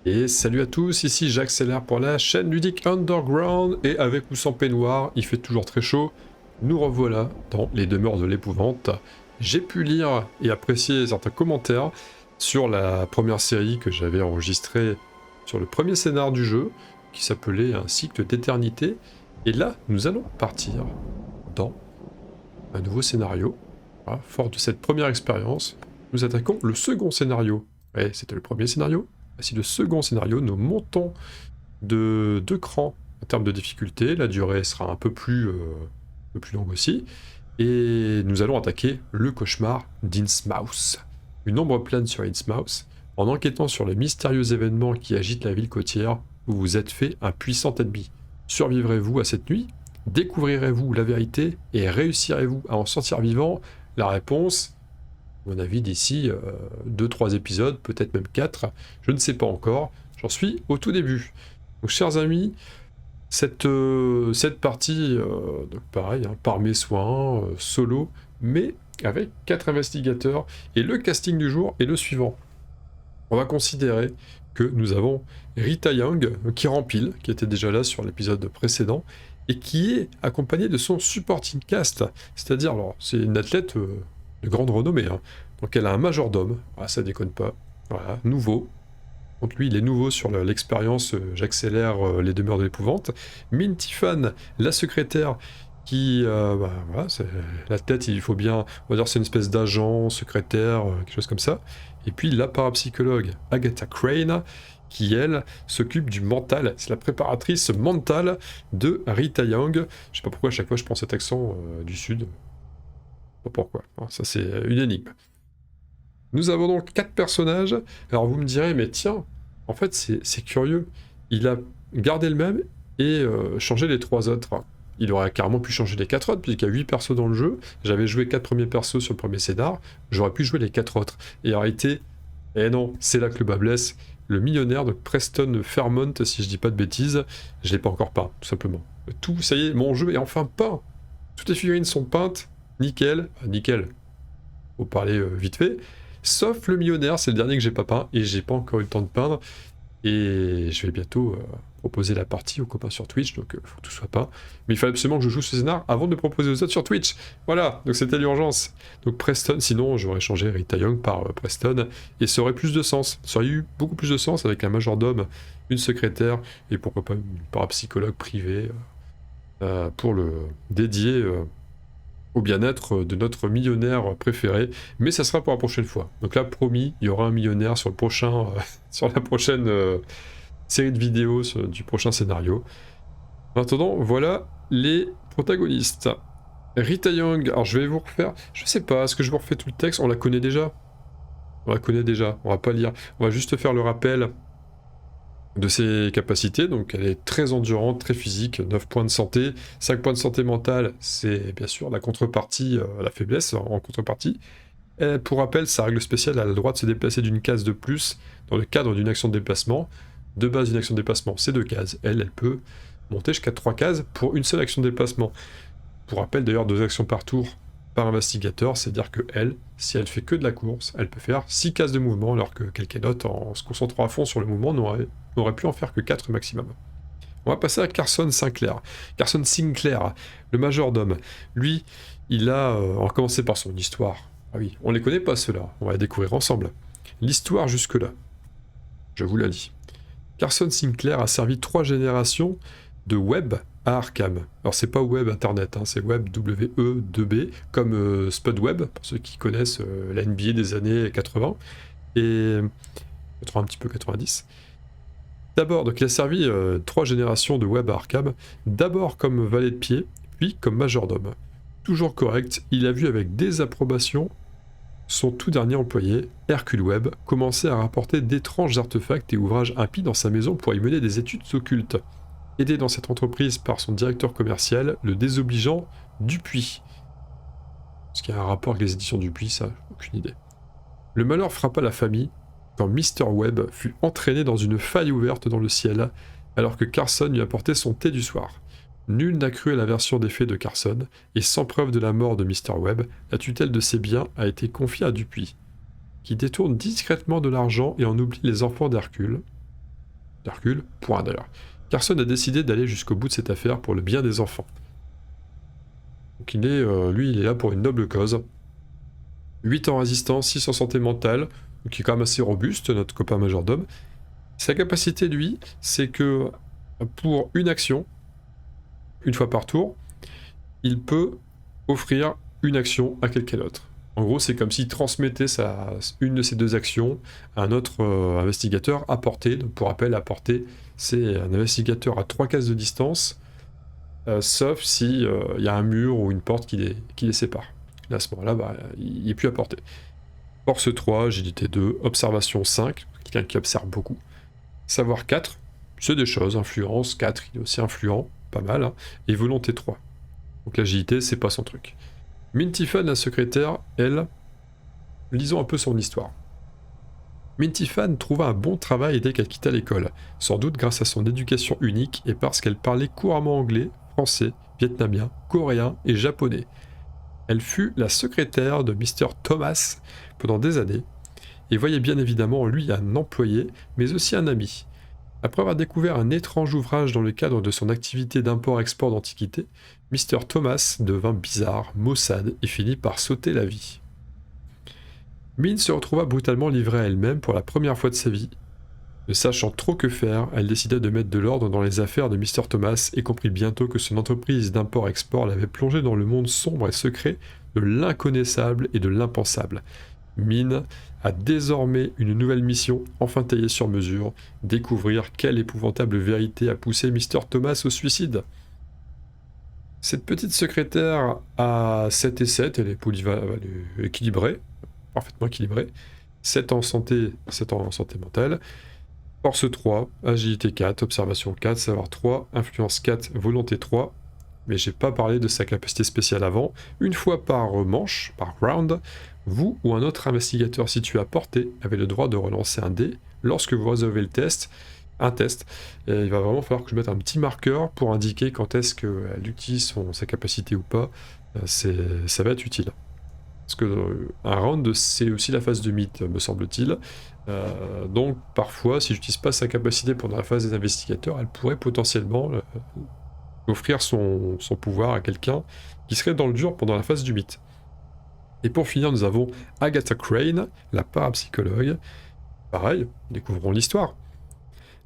Et salut à tous, ici j'accélère pour la chaîne ludique Underground, et avec ou sans peignoir, il fait toujours très chaud, nous revoilà dans les demeures de l'épouvante. J'ai pu lire et apprécier certains commentaires sur la première série que j'avais enregistrée sur le premier scénar du jeu, qui s'appelait Un cycle d'éternité, et là nous allons partir dans un nouveau scénario. Voilà, fort de cette première expérience, nous attaquons le second scénario. Ouais, c'était le premier scénario. Voici le second scénario, nous montons de 2 crans en termes de difficulté, la durée sera un peu plus longue aussi, et nous allons attaquer le cauchemar d'Innsmouth. Une ombre plane sur Innsmouth. En enquêtant sur les mystérieux événements qui agitent la ville côtière, vous vous êtes fait un puissant ennemi. Survivrez-vous à cette nuit? Découvrirez-vous la vérité et réussirez-vous à en sortir vivant? La réponse, à mon avis, d'ici 2-3 épisodes, peut-être même 4, je ne sais pas encore, j'en suis au tout début. Donc chers amis, cette partie, donc pareil, hein, par mes soins, solo, mais avec 4 investigateurs, et le casting du jour est le suivant. On va considérer que nous avons Rita Young, qui rempile, qui était déjà là sur l'épisode précédent, et qui est accompagnée de son supporting cast, c'est-à-dire, alors, c'est une athlète de grande renommée, hein. Donc elle a un majordome, ah, ça déconne pas, voilà, nouveau. Donc lui, il est nouveau sur l'expérience, j'accélère les demeures de l'épouvante. Minty Fan, la secrétaire, qui, voilà, c'est la tête, il faut bien, on va dire c'est une espèce d'agent, secrétaire, quelque chose comme ça. Et puis la parapsychologue Agatha Crane, qui elle s'occupe du mental, c'est la préparatrice mentale de Rita Young. Je sais pas pourquoi à chaque fois je prends cet accent du sud, pas pourquoi. Alors, ça c'est une énigme. Nous avons donc 4 personnages. Alors vous me direz, mais tiens, en fait c'est curieux. Il a gardé le même et changé les 3 autres. Il aurait carrément pu changer les 4 autres, puisqu'il y a 8 persos dans le jeu. J'avais joué 4 premiers persos sur le premier scénar. J'aurais pu jouer les 4 autres. Et il aurait été... Eh non, c'est là que le bas blesse. Le millionnaire de Preston Fairmont, si je dis pas de bêtises, je l'ai pas encore peint, tout simplement. Tout, ça y est, mon jeu est enfin peint. Toutes les figurines sont peintes. Nickel. Nickel. Faut parler vite fait. Sauf le millionnaire, c'est le dernier que j'ai pas peint, et j'ai pas encore eu le temps de peindre. Et je vais bientôt proposer la partie aux copains sur Twitch, donc faut que tout soit peint. Mais il fallait absolument que je joue ce scénar avant de le proposer aux autres sur Twitch. Voilà, donc c'était l'urgence. Donc Preston, sinon j'aurais changé Rita Young par Preston, et ça aurait plus de sens. Ça aurait eu beaucoup plus de sens avec un majordome, une secrétaire, et pourquoi pas une parapsychologue privée pour le dédier au bien-être de notre millionnaire préféré, mais ça sera pour la prochaine fois. Donc là, promis, il y aura un millionnaire sur le prochain, sur la prochaine série de vidéos du prochain scénario. En attendant, voilà les protagonistes. Rita Young, alors je vais vous refaire, je sais pas, est-ce que je vous refais tout le texte? On la connaît déjà. On la connaît déjà, on va pas lire. On va juste faire le rappel de ses capacités. Donc elle est très endurante, très physique, 9 points de santé, 5 points de santé mentale, c'est bien sûr la contrepartie, la faiblesse en contrepartie. Et pour rappel, sa règle spéciale, elle a le droit de se déplacer d'une case de plus dans le cadre d'une action de déplacement. De base, une action de déplacement, c'est 2 cases. Elle peut monter jusqu'à 3 cases pour une seule action de déplacement. Pour rappel, d'ailleurs, 2 actions par tour par investigateur, c'est-à-dire que elle, si elle fait que de la course, elle peut faire 6 cases de mouvement, alors que quelqu'un d'autre, en se concentrant à fond sur le mouvement, n'aurait pu en faire que 4 maximum. On va passer à Carson Sinclair. Carson Sinclair, le majordome. Lui, il a... on va commencer par son histoire. Ah oui, on les connaît pas ceux-là, on va les découvrir ensemble. L'histoire jusque-là, je vous la lis. Carson Sinclair a servi 3 générations de web à Arkham. Alors c'est pas web internet, hein, c'est web WE2B, comme Spudweb, pour ceux qui connaissent la NBA des années 80, et 80, un petit peu 90. D'abord, donc il a servi 3 générations de web à Arkham, d'abord comme valet de pied, puis comme majordome. Toujours correct, il a vu avec désapprobation son tout dernier employé, Hercule Webb, commencer à rapporter d'étranges artefacts et ouvrages impies dans sa maison pour y mener des études occultes. Aidé dans cette entreprise par son directeur commercial, le désobligeant Dupuis. Est-ce qu'il y a un rapport avec les éditions Dupuis, ça, aucune idée. Le malheur frappa la famille quand Mr. Webb fut entraîné dans une faille ouverte dans le ciel, alors que Carson lui apportait son thé du soir. Nul n'a cru à la version des faits de Carson, et sans preuve de la mort de Mr. Webb, la tutelle de ses biens a été confiée à Dupuis, qui détourne discrètement de l'argent et en oublie les enfants d'Hercule. Hercule, point d'ailleurs. Carson a décidé d'aller jusqu'au bout de cette affaire pour le bien des enfants. Donc lui, il est là pour une noble cause. 8 en résistance, 6 en santé mentale, qui est quand même assez robuste, notre copain majordome. Sa capacité, lui, c'est que pour une action, une fois par tour, il peut offrir une action à quelqu'un d'autre. En gros, c'est comme s'il transmettait une de ces deux actions à un autre investigateur à portée. Donc, pour rappel, à portée, c'est un investigateur à 3 cases de distance, sauf si il y a un mur ou une porte qui les sépare. Là, à ce moment-là, il n'est plus à portée. Force 3, agilité 2, observation 5, quelqu'un qui observe beaucoup. Savoir 4, c'est des choses, influence 4, il est aussi influent, pas mal, hein, et volonté 3. Donc l'agilité, c'est pas son truc. Minty Fan, la secrétaire, elle, lisons un peu son histoire. Minty Fan trouva un bon travail dès qu'elle quitta l'école, sans doute grâce à son éducation unique et parce qu'elle parlait couramment anglais, français, vietnamien, coréen et japonais. Elle fut la secrétaire de Mr. Thomas pendant des années, et voyait bien évidemment en lui un employé, mais aussi un ami. Après avoir découvert un étrange ouvrage dans le cadre de son activité d'import-export d'antiquités, Mr. Thomas devint bizarre, maussade et finit par sauter la vie. Min se retrouva brutalement livrée à elle-même pour la première fois de sa vie. Ne sachant trop que faire, elle décida de mettre de l'ordre dans les affaires de Mr. Thomas et comprit bientôt que son entreprise d'import-export l'avait plongée dans le monde sombre et secret de l'inconnaissable et de l'impensable. Min a désormais une nouvelle mission, enfin taillée sur mesure, découvrir quelle épouvantable vérité a poussé Mr. Thomas au suicide. Cette petite secrétaire a 7 et 7, elle est équilibrée, parfaitement équilibrée. 7 en santé, 7 en santé mentale. Force 3, agilité 4, observation 4, savoir 3, influence 4, volonté 3. Mais j'ai pas parlé de sa capacité spéciale avant. Une fois par manche, par round, vous ou un autre investigateur situé à portée avez le droit de relancer un dé lorsque vous résolvez un test. Et il va vraiment falloir que je mette un petit marqueur pour indiquer quand est-ce qu'elle utilise sa capacité ou pas. Ça va être utile. Parce que un round, c'est aussi la phase de mythe, me semble-t-il. Donc parfois, si j'utilise pas sa capacité pendant la phase des investigateurs, elle pourrait potentiellement offrir son pouvoir à quelqu'un qui serait dans le dur pendant la phase du mythe. Et pour finir, nous avons Agatha Crane, la parapsychologue. Pareil, découvrons l'histoire.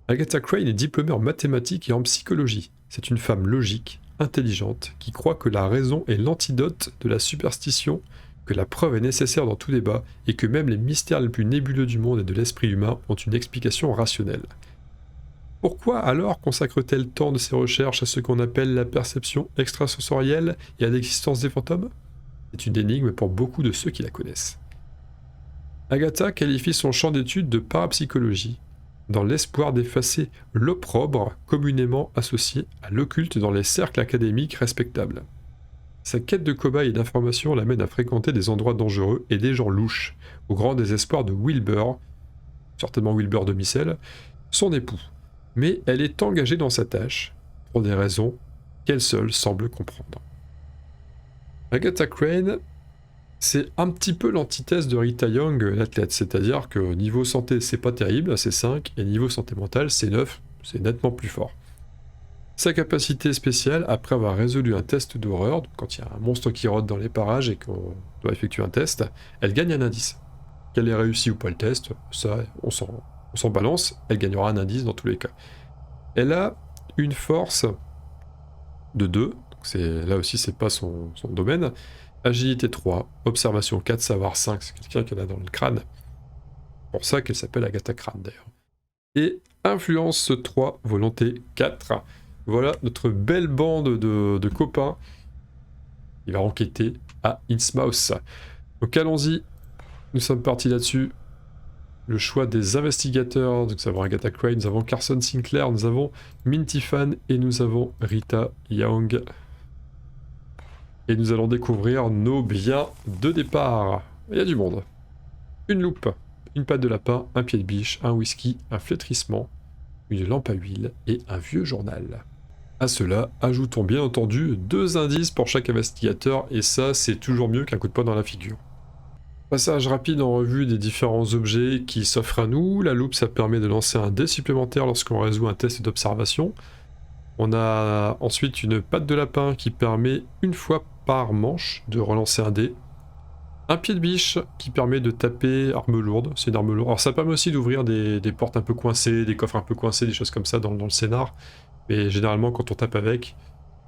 Agatha Crane est diplômée en mathématiques et en psychologie. C'est une femme logique, intelligente, qui croit que la raison est l'antidote de la superstition, que la preuve est nécessaire dans tout débat, et que même les mystères les plus nébuleux du monde et de l'esprit humain ont une explication rationnelle. Pourquoi alors consacre-t-elle tant de ses recherches à ce qu'on appelle la perception extrasensorielle et à l'existence des fantômes? C'est une énigme pour beaucoup de ceux qui la connaissent. Agatha qualifie son champ d'étude de parapsychologie, dans l'espoir d'effacer l'opprobre communément associé à l'occulte dans les cercles académiques respectables. Sa quête de cobaye et d'informations l'amène à fréquenter des endroits dangereux et des gens louches, au grand désespoir de Wilbur, certainement Wilbur de Micelle, son époux. Mais elle est engagée dans sa tâche, pour des raisons qu'elle seule semble comprendre. Agatha Crane, c'est un petit peu l'antithèse de Rita Young, l'athlète, c'est-à-dire que niveau santé, c'est pas terrible, c'est 5, et niveau santé mentale, c'est 9, c'est nettement plus fort. Sa capacité spéciale, après avoir résolu un test d'horreur, quand il y a un monstre qui rôde dans les parages et qu'on doit effectuer un test, elle gagne un indice. Qu'elle ait réussi ou pas le test, ça, on s'en balance, elle gagnera un indice dans tous les cas. Elle a une force de 2, donc là aussi c'est pas son domaine, agilité 3, observation 4, savoir 5, c'est quelqu'un qui en a dans le crâne. C'est pour ça qu'elle s'appelle Agatha Crane d'ailleurs. Et influence 3, volonté 4. Voilà notre belle bande de copains. Il va enquêter à Innsmouth. Donc allons-y, nous sommes partis là-dessus. Le choix des investigateurs, donc nous avons Agatha Crane, nous avons Carson Sinclair, nous avons Minty Fan et nous avons Rita Young. Et nous allons découvrir nos biens de départ. Il y a du monde. Une loupe, une patte de lapin, un pied de biche, un whisky, un flétrissement, une lampe à huile et un vieux journal. À cela, ajoutons bien entendu 2 indices pour chaque investigateur, et ça, c'est toujours mieux qu'un coup de poing dans la figure. Passage rapide en revue des différents objets qui s'offrent à nous. La loupe, ça permet de lancer un dé supplémentaire lorsqu'on résout un test d'observation. On a ensuite une patte de lapin qui permet une fois par manche de relancer un dé. Un pied de biche qui permet de taper arme lourde, c'est une arme lourde. Alors ça permet aussi d'ouvrir des portes un peu coincées, des coffres un peu coincés, des choses comme ça dans le scénar. Mais généralement quand on tape avec,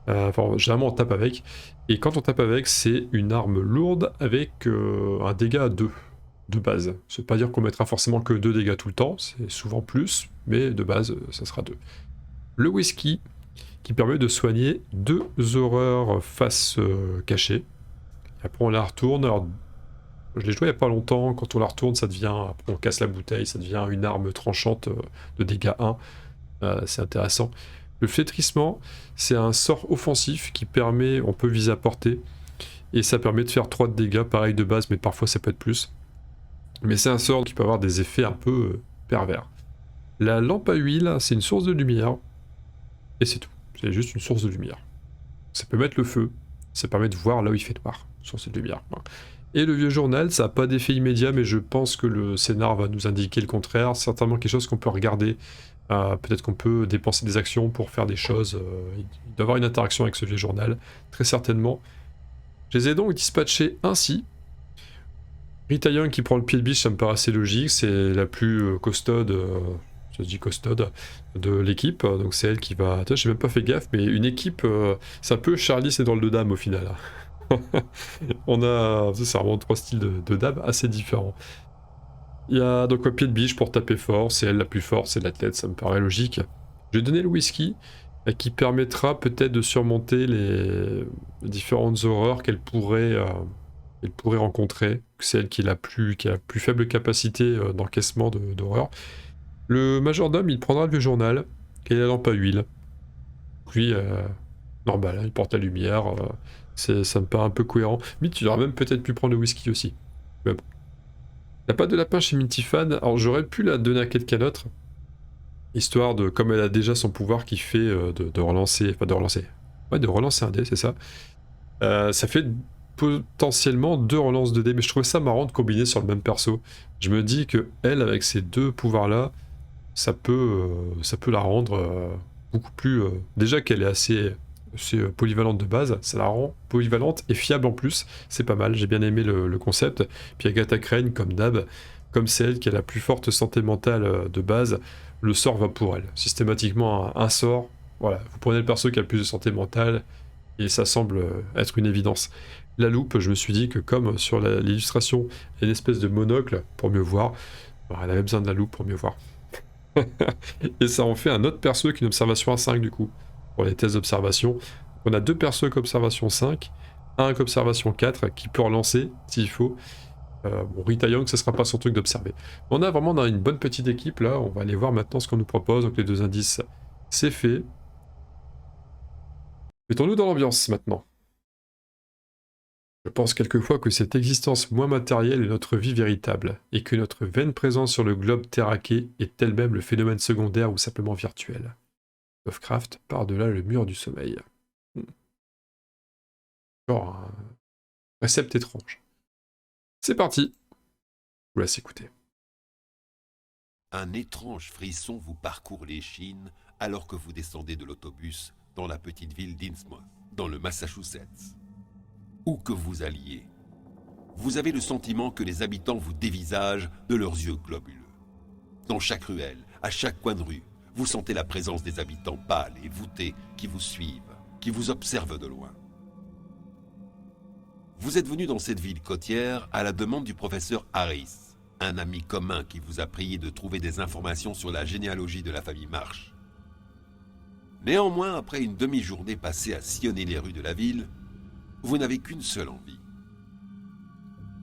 généralement on tape avec. Et quand on tape avec, c'est une arme lourde avec un dégât à 2 de base. Ça veut pas dire qu'on mettra forcément que 2 dégâts tout le temps, c'est souvent plus, mais de base ça sera 2. Le whisky qui permet de soigner 2 horreurs face cachée. Après on la retourne, alors je l'ai joué il n'y a pas longtemps, quand on la retourne ça devient, après on casse la bouteille, ça devient une arme tranchante de dégâts 1, c'est intéressant. Le flétrissement, c'est un sort offensif qui permet, on peut viser à portée, et ça permet de faire 3 de dégâts, pareil de base, mais parfois ça peut être plus. Mais c'est un sort qui peut avoir des effets un peu pervers. La lampe à huile, c'est une source de lumière, et c'est tout, c'est juste une source de lumière. Ça peut mettre le feu, ça permet de voir là où il fait noir, source de lumière. Et le vieux journal, ça n'a pas d'effet immédiat, mais je pense que le scénar va nous indiquer le contraire. Certainement quelque chose qu'on peut regarder. Peut-être qu'on peut dépenser des actions pour faire des choses. Il doit y avoir une interaction avec ce vieux journal, très certainement. Je les ai donc dispatchés ainsi. Rita Young qui prend le pied de biche, ça me paraît assez logique. C'est la plus costaude, ça se dit costaude, de l'équipe. Donc c'est elle qui va... Attends, j'ai même pas fait gaffe, mais une équipe, c'est un peu Charlie, c'est dans le de dames au final. On a, c'est vraiment 3 styles de dames assez différents. Il y a donc un pied de biche pour taper fort, c'est elle la plus forte, c'est l'athlète, ça me paraît logique. Je vais donner le whisky, qui permettra peut-être de surmonter les différentes horreurs qu'elle pourrait rencontrer. C'est elle qui a la plus faible capacité d'encaissement d'horreur. Le majordome, il prendra le vieux journal et la lampe à huile. Puis, normal, hein, il porte la lumière, ça me paraît un peu cohérent. Mais tu aurais même peut-être pu prendre le whisky aussi. Mais bon. La patte de lapin chez Mintifan, alors j'aurais pu la donner à quelqu'un d'autre, histoire de, comme elle a déjà son pouvoir qui fait de relancer, ouais, de relancer un dé, c'est ça. Ça fait potentiellement 2 relances de dés, mais je trouvais ça marrant de combiner sur le même perso. Je me dis que elle, avec ces 2 pouvoirs-là, ça peut la rendre beaucoup plus... déjà qu'elle est assez polyvalente de base, ça la rend polyvalente et fiable en plus, c'est pas mal, j'ai bien aimé le concept. Puis Agatha Crane, comme d'hab, comme c'est elle qui a la plus forte santé mentale de base, le sort va pour elle. Systématiquement, un sort, voilà, vous prenez le perso qui a le plus de santé mentale, et ça semble être une évidence. La loupe, je me suis dit que comme sur l'illustration, il y a une espèce de monocle pour mieux voir, elle avait besoin de la loupe pour mieux voir. Et ça en fait un autre perso qui est une observation à 5 du coup, pour les tests d'observation. On a 2 persos qu'observation 5, un qu'observation 4 qui peut relancer s'il faut. Bon, Rita Young, ce sera pas son truc d'observer. On a vraiment une bonne petite équipe là, on va aller voir maintenant ce qu'on nous propose. Donc les 2 indices, c'est fait. Mettons-nous dans l'ambiance maintenant. Je pense quelquefois que cette existence moins matérielle est notre vie véritable, et que notre vaine présence sur le globe terraqué est elle-même le phénomène secondaire ou simplement virtuel. Lovecraft par-delà le mur du sommeil. Genre un précepte étrange. C'est parti. Je vous laisse écouter. Un étrange frisson vous parcourt l'échine alors que vous descendez de l'autobus dans la petite ville d'Innsmouth, dans le Massachusetts. Où que vous alliez, vous avez le sentiment que les habitants vous dévisagent de leurs yeux globuleux. Dans chaque ruelle, à chaque coin de rue, vous sentez la présence des habitants pâles et voûtés qui vous suivent, qui vous observent de loin. Vous êtes venu dans cette ville côtière à la demande du professeur Harris, un ami commun qui vous a prié de trouver des informations sur la généalogie de la famille Marsh. Néanmoins, après une demi-journée passée à sillonner les rues de la ville, vous n'avez qu'une seule envie.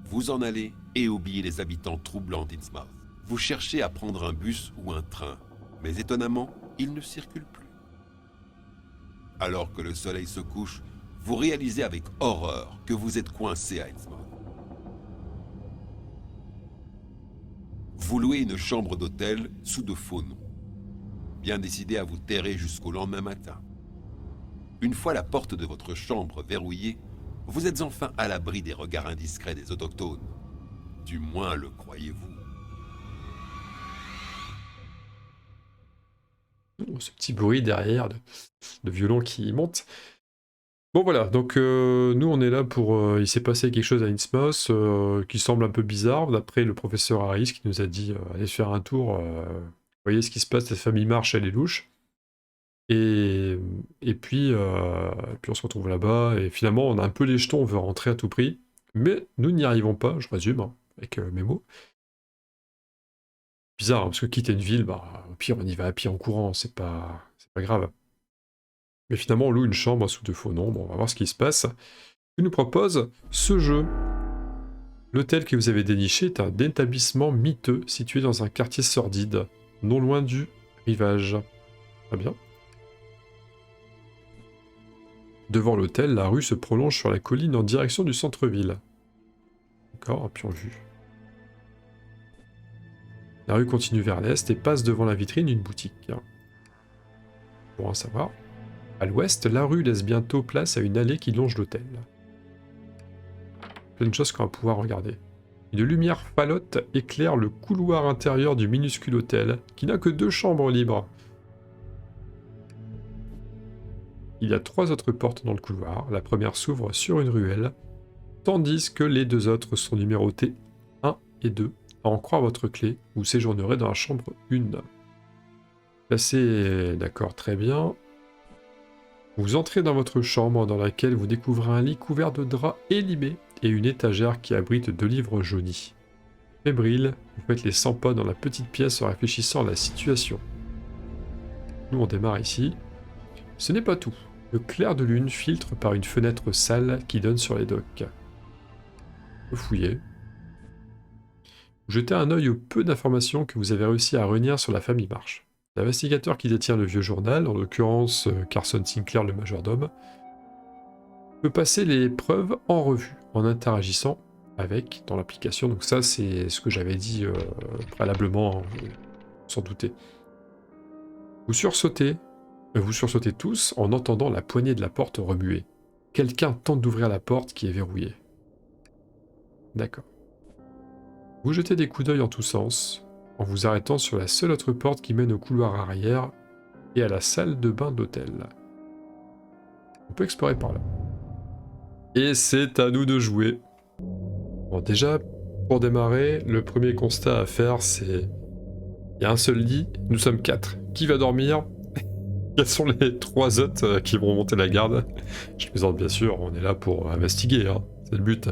Vous en allez et oubliez les habitants troublants d'Innsmouth. Vous cherchez à prendre un bus ou un train, mais étonnamment, ils ne circulent plus. Alors que le soleil se couche, vous réalisez avec horreur que vous êtes coincé à Innsmouth. Vous louez une chambre d'hôtel sous de faux noms, bien décidé à vous terrer jusqu'au lendemain matin. Une fois la porte de votre chambre verrouillée, vous êtes enfin à l'abri des regards indiscrets des autochtones. Du moins le croyez-vous. Oh, ce petit bruit derrière de violon qui monte. Bon voilà, donc nous on est là pour... il s'est passé quelque chose à Innsmouth qui semble un peu bizarre, d'après le professeur Harris qui nous a dit allez faire un tour, vous voyez ce qui se passe, la famille Marsh elle est louche. Et puis on se retrouve là-bas, et finalement on a un peu les jetons, on veut rentrer à tout prix, mais nous n'y arrivons pas, je résume, hein, avec mes mots. Bizarre, hein, parce que quitter une ville, bah, au pire on y va à pied en courant, c'est pas grave. Mais finalement, on loue une chambre sous de faux noms. Bon, on va voir ce qui se passe. Il nous propose ce jeu. L'hôtel que vous avez déniché est un établissement miteux situé dans un quartier sordide, non loin du rivage. Très bien. Devant l'hôtel, la rue se prolonge sur la colline en direction du centre-ville. D'accord, un pion vu. La rue continue vers l'est et passe devant la vitrine d'une boutique. Pour en savoir. À l'ouest, la rue laisse bientôt place à une allée qui longe l'hôtel. Plein de choses qu'on va pouvoir regarder. Une lumière falote éclaire le couloir intérieur du minuscule hôtel, qui n'a que 2 chambres libres. Il y a 3 autres portes dans le couloir. La première s'ouvre sur une ruelle, tandis que les 2 autres sont numérotées 1 et 2. À en croire votre clé, vous séjournerez dans la chambre 1. Placé, d'accord, très bien. Vous entrez dans votre chambre dans laquelle vous découvrez un lit couvert de draps élimés et une étagère qui abrite 2 livres jaunis. Fébrile, vous faites les 100 pas dans la petite pièce en réfléchissant à la situation. Nous on démarre ici. Ce n'est pas tout. Le clair de lune filtre par une fenêtre sale qui donne sur les docks. Vous fouillez. Vous jetez un œil aux peu d'informations que vous avez réussi à réunir sur la famille Marsh. L'investigateur qui détient le vieux journal, en l'occurrence Carson Sinclair le majordome, peut passer les preuves en revue, en interagissant avec dans l'application. Donc ça, c'est ce que j'avais dit préalablement, sans douter. Vous sursautez tous en entendant la poignée de la porte remuer. Quelqu'un tente d'ouvrir la porte qui est verrouillée. D'accord. Vous jetez des coups d'œil en tous sens, en vous arrêtant sur la seule autre porte qui mène au couloir arrière et à la salle de bain d'hôtel. On peut explorer par là. Et c'est à nous de jouer. Bon, déjà, pour démarrer, le premier constat à faire, c'est... Il y a un seul lit, nous sommes 4. Qui va dormir? Quels sont les 3 autres qui vont monter la garde? Je plaisante bien sûr, on est là pour investiguer, hein. C'est le but.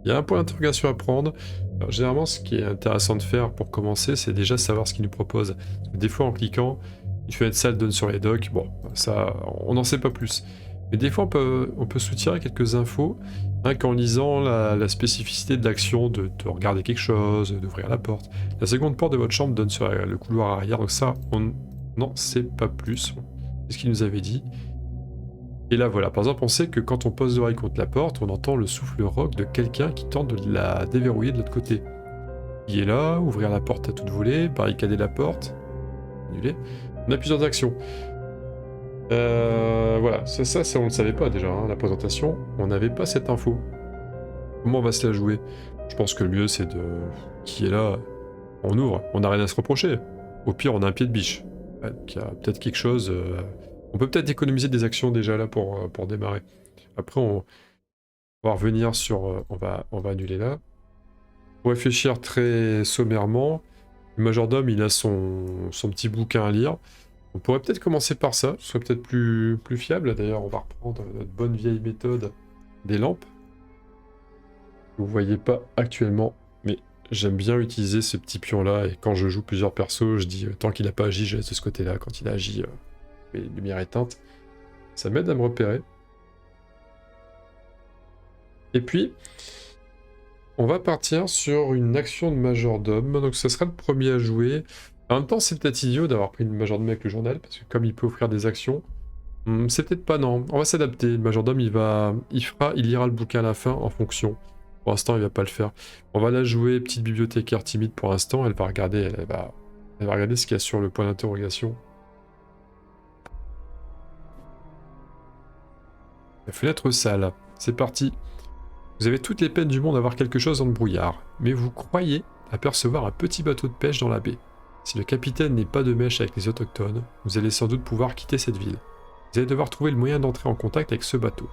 Il y a un point d'interrogation à prendre. Alors, généralement, ce qui est intéressant de faire pour commencer, c'est déjà savoir ce qu'il nous propose. Des fois, en cliquant, une fenêtre sale donne sur les docks. Bon, ça, on n'en sait pas plus. Mais des fois, on peut soutirer quelques infos, hein, qu'en lisant la spécificité de l'action, de regarder quelque chose, d'ouvrir la porte. La seconde porte de votre chambre donne sur le couloir arrière, donc ça, on n'en sait pas plus. C'est ce qu'il nous avait dit. Et là, voilà, par exemple, on sait que quand on pose l'oreille contre la porte, on entend le souffle rauque de quelqu'un qui tente de la déverrouiller de l'autre côté. Il est là, ouvrir la porte à toute volée, barricader la porte, annuler. On a plusieurs actions. Voilà, ça on ne le savait pas déjà, hein, la présentation. On n'avait pas cette info. Comment on va se la jouer? Je pense que le mieux, c'est de... Qui est là? On ouvre, on n'a rien à se reprocher. Au pire, on a un pied de biche. Donc, il y a peut-être quelque chose... On peut peut-être économiser des actions déjà là pour démarrer. Après, on va revenir sur... on va annuler là. Pour réfléchir très sommairement, le majordome, il a son petit bouquin à lire. On pourrait peut-être commencer par ça, ce serait peut-être plus fiable. D'ailleurs, on va reprendre notre bonne vieille méthode des lampes. Vous voyez pas actuellement, mais j'aime bien utiliser ce petit pion-là, et quand je joue plusieurs persos, je dis tant qu'il n'a pas agi, je laisse de ce côté-là. Quand il a agi, les lumières éteintes. Ça m'aide à me repérer. Et puis, on va partir sur une action de majordome, donc ce sera le premier à jouer. En même temps, c'est peut-être idiot d'avoir pris le majordome avec le journal, parce que comme il peut offrir des actions, c'est peut-être pas, non. On va s'adapter. Le majordome, il lira le bouquin à la fin en fonction. Pour l'instant, il va pas le faire. On va la jouer petite bibliothécaire timide pour l'instant. Elle va regarder, elle va regarder ce qu'il y a sur le point d'interrogation. La fenêtre sale. C'est parti. Vous avez toutes les peines du monde à voir quelque chose dans le brouillard, mais vous croyez apercevoir un petit bateau de pêche dans la baie. Si le capitaine n'est pas de mèche avec les autochtones, vous allez sans doute pouvoir quitter cette ville. Vous allez devoir trouver le moyen d'entrer en contact avec ce bateau.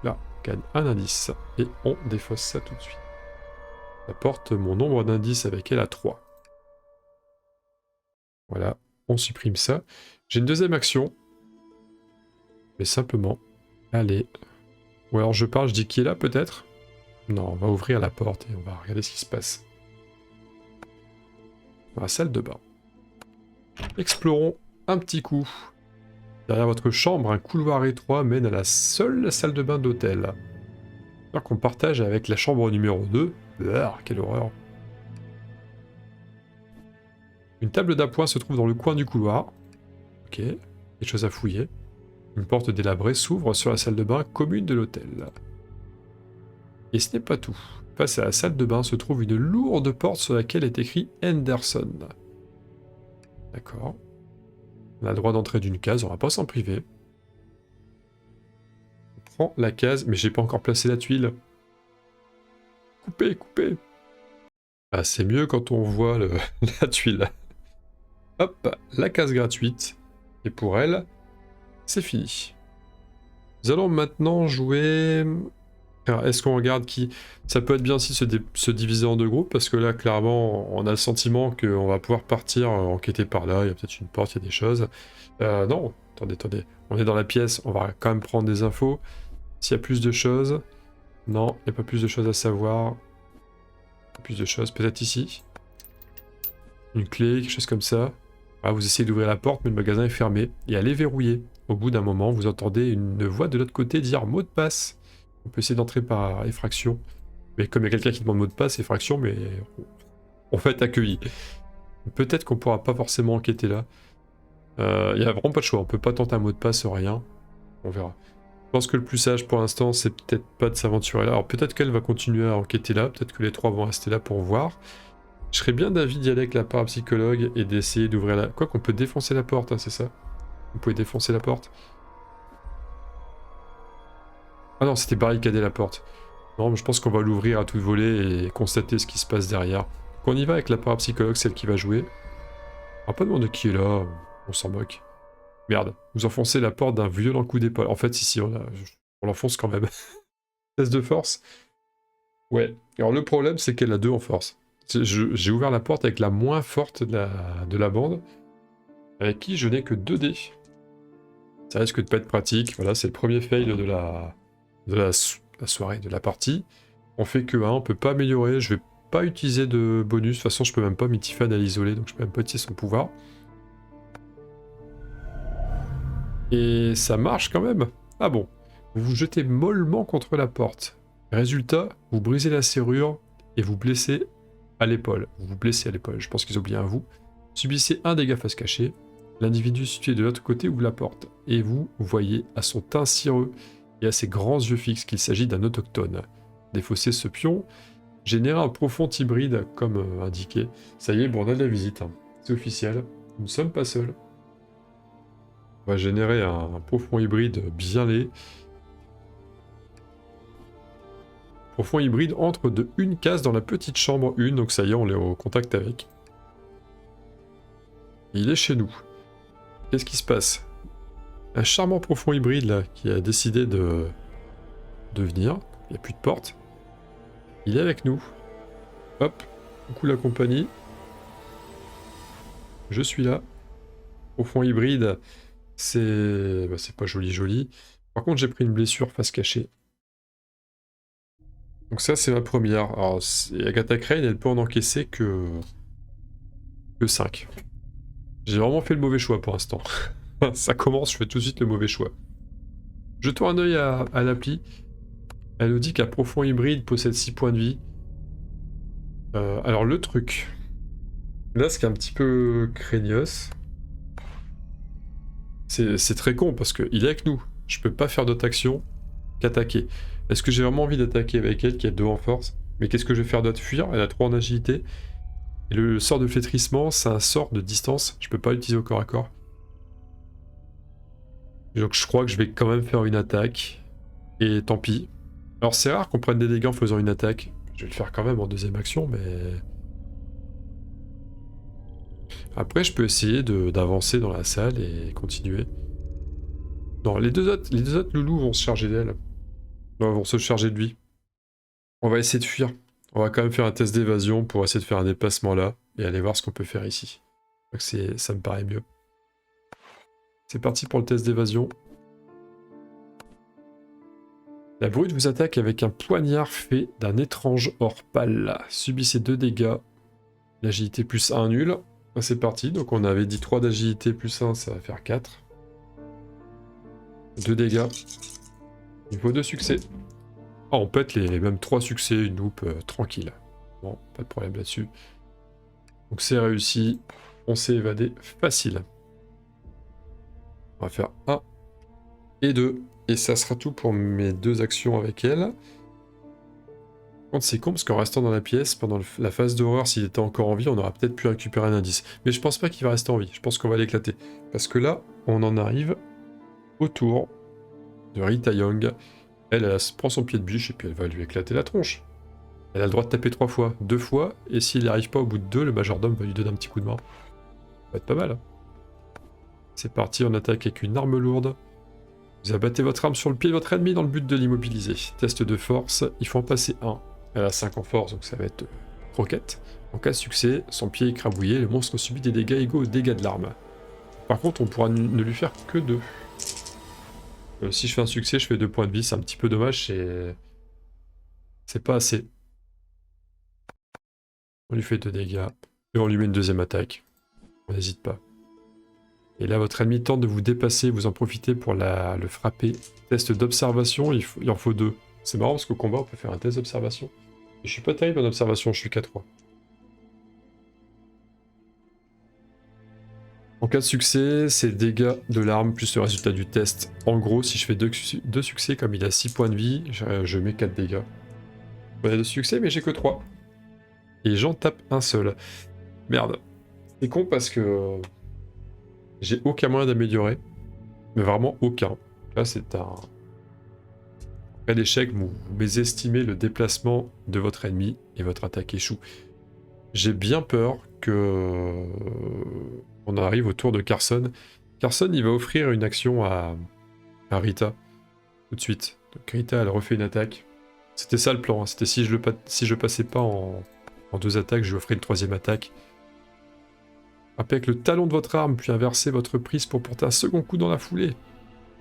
Là, on gagne un indice, et on défausse ça tout de suite. J'apporte mon nombre d'indices avec elle à 3. Voilà, on supprime ça. J'ai une deuxième action. Mais simplement, allez. Ou alors je parle, je dis qui est là peut-être? Non, on va ouvrir la porte et on va regarder ce qui se passe. Dans la salle de bain. Explorons un petit coup. Derrière votre chambre, un couloir étroit mène à la seule salle de bain d'hôtel. Alors qu'on partage avec la chambre numéro 2. Quelle horreur. Une table d'appoint se trouve dans le coin du couloir. Ok, des choses à fouiller. Une porte délabrée s'ouvre sur la salle de bain commune de l'hôtel. Et ce n'est pas tout. Face à la salle de bain se trouve une lourde porte sur laquelle est écrit Henderson. D'accord. On a le droit d'entrer d'une case, on va pas s'en priver. On prend la case, mais j'ai pas encore placé la tuile. Coupez, coupez. Ah, c'est mieux quand on voit la tuile. Hop, la case gratuite. Et pour elle, c'est fini. Nous allons maintenant jouer... Alors, est-ce qu'on regarde qui... Ça peut être bien aussi de se diviser en deux groupes, parce que là, clairement, on a le sentiment qu'on va pouvoir partir enquêter par là. Il y a peut-être une porte, il y a des choses. Non, attendez. On est dans la pièce, on va quand même prendre des infos. S'il y a plus de choses... Non, il n'y a pas plus de choses à savoir. Pas plus de choses, peut-être ici. Une clé, quelque chose comme ça. Ah, vous essayez d'ouvrir la porte, mais le magasin est fermé. Et elle est verrouillée. Au bout d'un moment, vous entendez une voix de l'autre côté dire mot de passe. On peut essayer d'entrer par effraction. Mais comme il y a quelqu'un qui demande mot de passe, effraction, mais on va être accueilli. Peut-être qu'on pourra pas forcément enquêter là. Il n'y a vraiment pas de choix. On peut pas tenter un mot de passe, rien. On verra. Je pense que le plus sage pour l'instant, c'est peut-être pas de s'aventurer là. Alors peut-être qu'elle va continuer à enquêter là. Peut-être que les trois vont rester là pour voir. Je serais bien d'avis d'y aller avec la parapsychologue et d'essayer d'ouvrir la... Quoi qu'on peut défoncer la porte, hein, c'est ça? Vous pouvez défoncer la porte. Ah non, c'était barricader la porte. Non, mais je pense qu'on va l'ouvrir à toute volée et constater ce qui se passe derrière. Donc on y va avec la parapsychologue, celle qui va jouer. On va pas demander qui est là, on s'en moque. Merde, vous enfoncez la porte d'un violent coup d'épaule. En fait, si, on l'enfonce quand même. Test de force. Ouais, alors le problème, c'est qu'elle a 2 en force. J'ai ouvert la porte avec la moins forte de la bande, avec qui je n'ai que 2 dés. Ça risque de pas être pratique. Voilà, c'est le premier fail de la soirée, de la partie. On fait que 1, on peut pas améliorer. Je vais pas utiliser de bonus. De toute façon, je peux même pas Mythifan à l'isoler, donc je peux même pas utiliser son pouvoir. Et ça marche quand même. Ah bon. Vous vous jetez mollement contre la porte. Résultat, vous brisez la serrure et vous blessez à l'épaule. Vous vous blessez à l'épaule. Je pense qu'ils ont oublié un vous. Subissez un dégât face cachée. L'individu situé de l'autre côté ouvre la porte. Et vous voyez à son teint cireux et à ses grands yeux fixes qu'il s'agit d'un autochtone. Défausser ce pion, générer un profond hybride comme indiqué. Ça y est, bon, on a de la visite. Hein. C'est officiel. Nous ne sommes pas seuls. On va générer un profond hybride bien laid. Profond hybride entre de une case dans la petite chambre 1, donc ça y est, on est au contact avec. Et il est chez nous. Qu'est-ce qui se passe? Un charmant profond hybride là, qui a décidé de venir. Il n'y a plus de porte. Il est avec nous. Hop, coucou la compagnie. Je suis là. Profond hybride, c'est pas joli. Par contre, j'ai pris une blessure face cachée. Donc ça, c'est ma première. Alors, Agatha Crane, elle peut en encaisser que 5. J'ai vraiment fait le mauvais choix pour l'instant. Ça commence, je fais tout de suite le mauvais choix. Jetons un œil à l'appli. Elle nous dit qu'un profond hybride possède 6 points de vie. Alors le truc... Là, ce qui est un petit peu craignos... C'est très con, parce qu'il est avec nous. Je peux pas faire d'autre action qu'attaquer. Est-ce que j'ai vraiment envie d'attaquer avec elle, qui a 2 en force? Mais qu'est-ce que je vais faire d'autre? Fuir? Elle a 3 en agilité. Et le sort de flétrissement, c'est un sort de distance. Je peux pas l'utiliser au corps à corps. Donc je crois que je vais quand même faire une attaque. Et tant pis. Alors c'est rare qu'on prenne des dégâts en faisant une attaque. Je vais le faire quand même en deuxième action, mais... Après, je peux essayer d'avancer dans la salle et continuer. Non, les deux autres loulous vont se charger d'elle. Non, vont se charger de lui. On va essayer de fuir. On va quand même faire un test d'évasion pour essayer de faire un déplacement là et aller voir ce qu'on peut faire ici. Donc ça me paraît mieux. C'est parti pour le test d'évasion. La brute vous attaque avec un poignard fait d'un étrange or pâle. Subissez 2 dégâts. L'agilité plus 1 nul. C'est parti, donc on avait dit 3 d'agilité plus 1, ça va faire 4. 2 dégâts. Il faut 2 succès. Ah, on pète les même 3 succès, une loupe tranquille. Bon, pas de problème là-dessus. Donc c'est réussi. On s'est évadé facile. On va faire 1 et 2. Et ça sera tout pour mes 2 actions avec elle. C'est con parce qu'en restant dans la pièce, pendant la phase d'horreur, s'il était encore en vie, on aurait peut-être pu récupérer un indice. Mais je pense pas qu'il va rester en vie, je pense qu'on va l'éclater. Parce que là, on en arrive au tour de Rita Young. Elle prend son pied de biche et puis elle va lui éclater la tronche. Elle a le droit de taper 3 fois, 2 fois, et s'il n'y arrive pas au bout de 2, le majordome va lui donner un petit coup de main. Ça va être pas mal. Hein. C'est parti, on attaque avec une arme lourde. Vous abattez votre arme sur le pied de votre ennemi dans le but de l'immobiliser. Test de force, il faut en passer 1. Elle a 5 en force, donc ça va être croquette. En cas de succès, son pied écrabouillé, le monstre subit des dégâts égaux aux dégâts de l'arme. Par contre, on pourra ne lui faire que 2. Si je fais un succès, je fais 2 points de vie, c'est un petit peu dommage, c'est pas assez. On lui fait 2 dégâts, et on lui met une deuxième attaque. On n'hésite pas. Et là, votre ennemi tente de vous dépasser, vous en profitez pour le frapper. Test d'observation, il en faut 2. C'est marrant parce qu'au combat, on peut faire un test d'observation. Et je suis pas terrible en observation, je suis qu'à 3. En cas de succès, c'est dégâts de l'arme plus le résultat du test. En gros, si je fais 2 succès, comme il a 6 points de vie, je mets 4 dégâts. On a 2 succès, mais j'ai que 3. Et j'en tape un seul. Merde. C'est con parce que j'ai aucun moyen d'améliorer. Mais vraiment aucun. Là, c'est un... Après l'échec, vous mésestimez le déplacement de votre ennemi et votre attaque échoue. J'ai bien peur que on arrive au tour de Carson. Carson, il va offrir une action à Rita tout de suite. Donc Rita, elle refait une attaque. C'était ça le plan. Hein. C'était si je passais pas en 2 attaques, je lui offrais une 3e attaque. Frappez avec le talon de votre arme, puis inversez votre prise pour porter un second coup dans la foulée.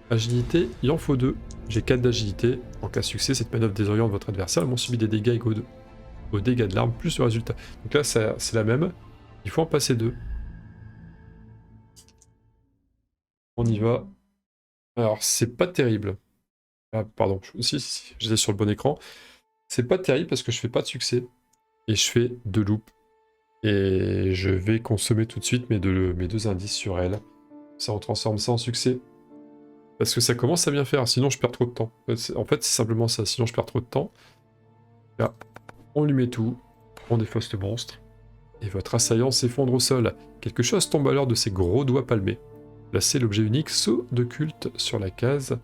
Agilité, il en faut 2. J'ai 4 d'agilité. En cas de succès, cette manœuvre désoriente votre adversaire. Ils subit des dégâts égaux aux dégâts de l'arme, plus le résultat. Donc là, c'est la même. Il faut en passer 2. On y va. Alors, c'est pas terrible. Ah, pardon. Si, j'étais sur le bon écran. C'est pas terrible parce que je fais pas de succès. Et je fais 2 loops. Et je vais consommer tout de suite mes deux indices sur elle. Ça, on transforme ça en succès. Parce que ça commence à bien faire, sinon je perds trop de temps. En fait, c'est simplement ça, sinon je perds trop de temps. Là, on lui met tout, on défausse le monstre, et votre assaillant s'effondre au sol. Quelque chose tombe alors de ses gros doigts palmés. Placez l'objet unique sceau de culte sur la case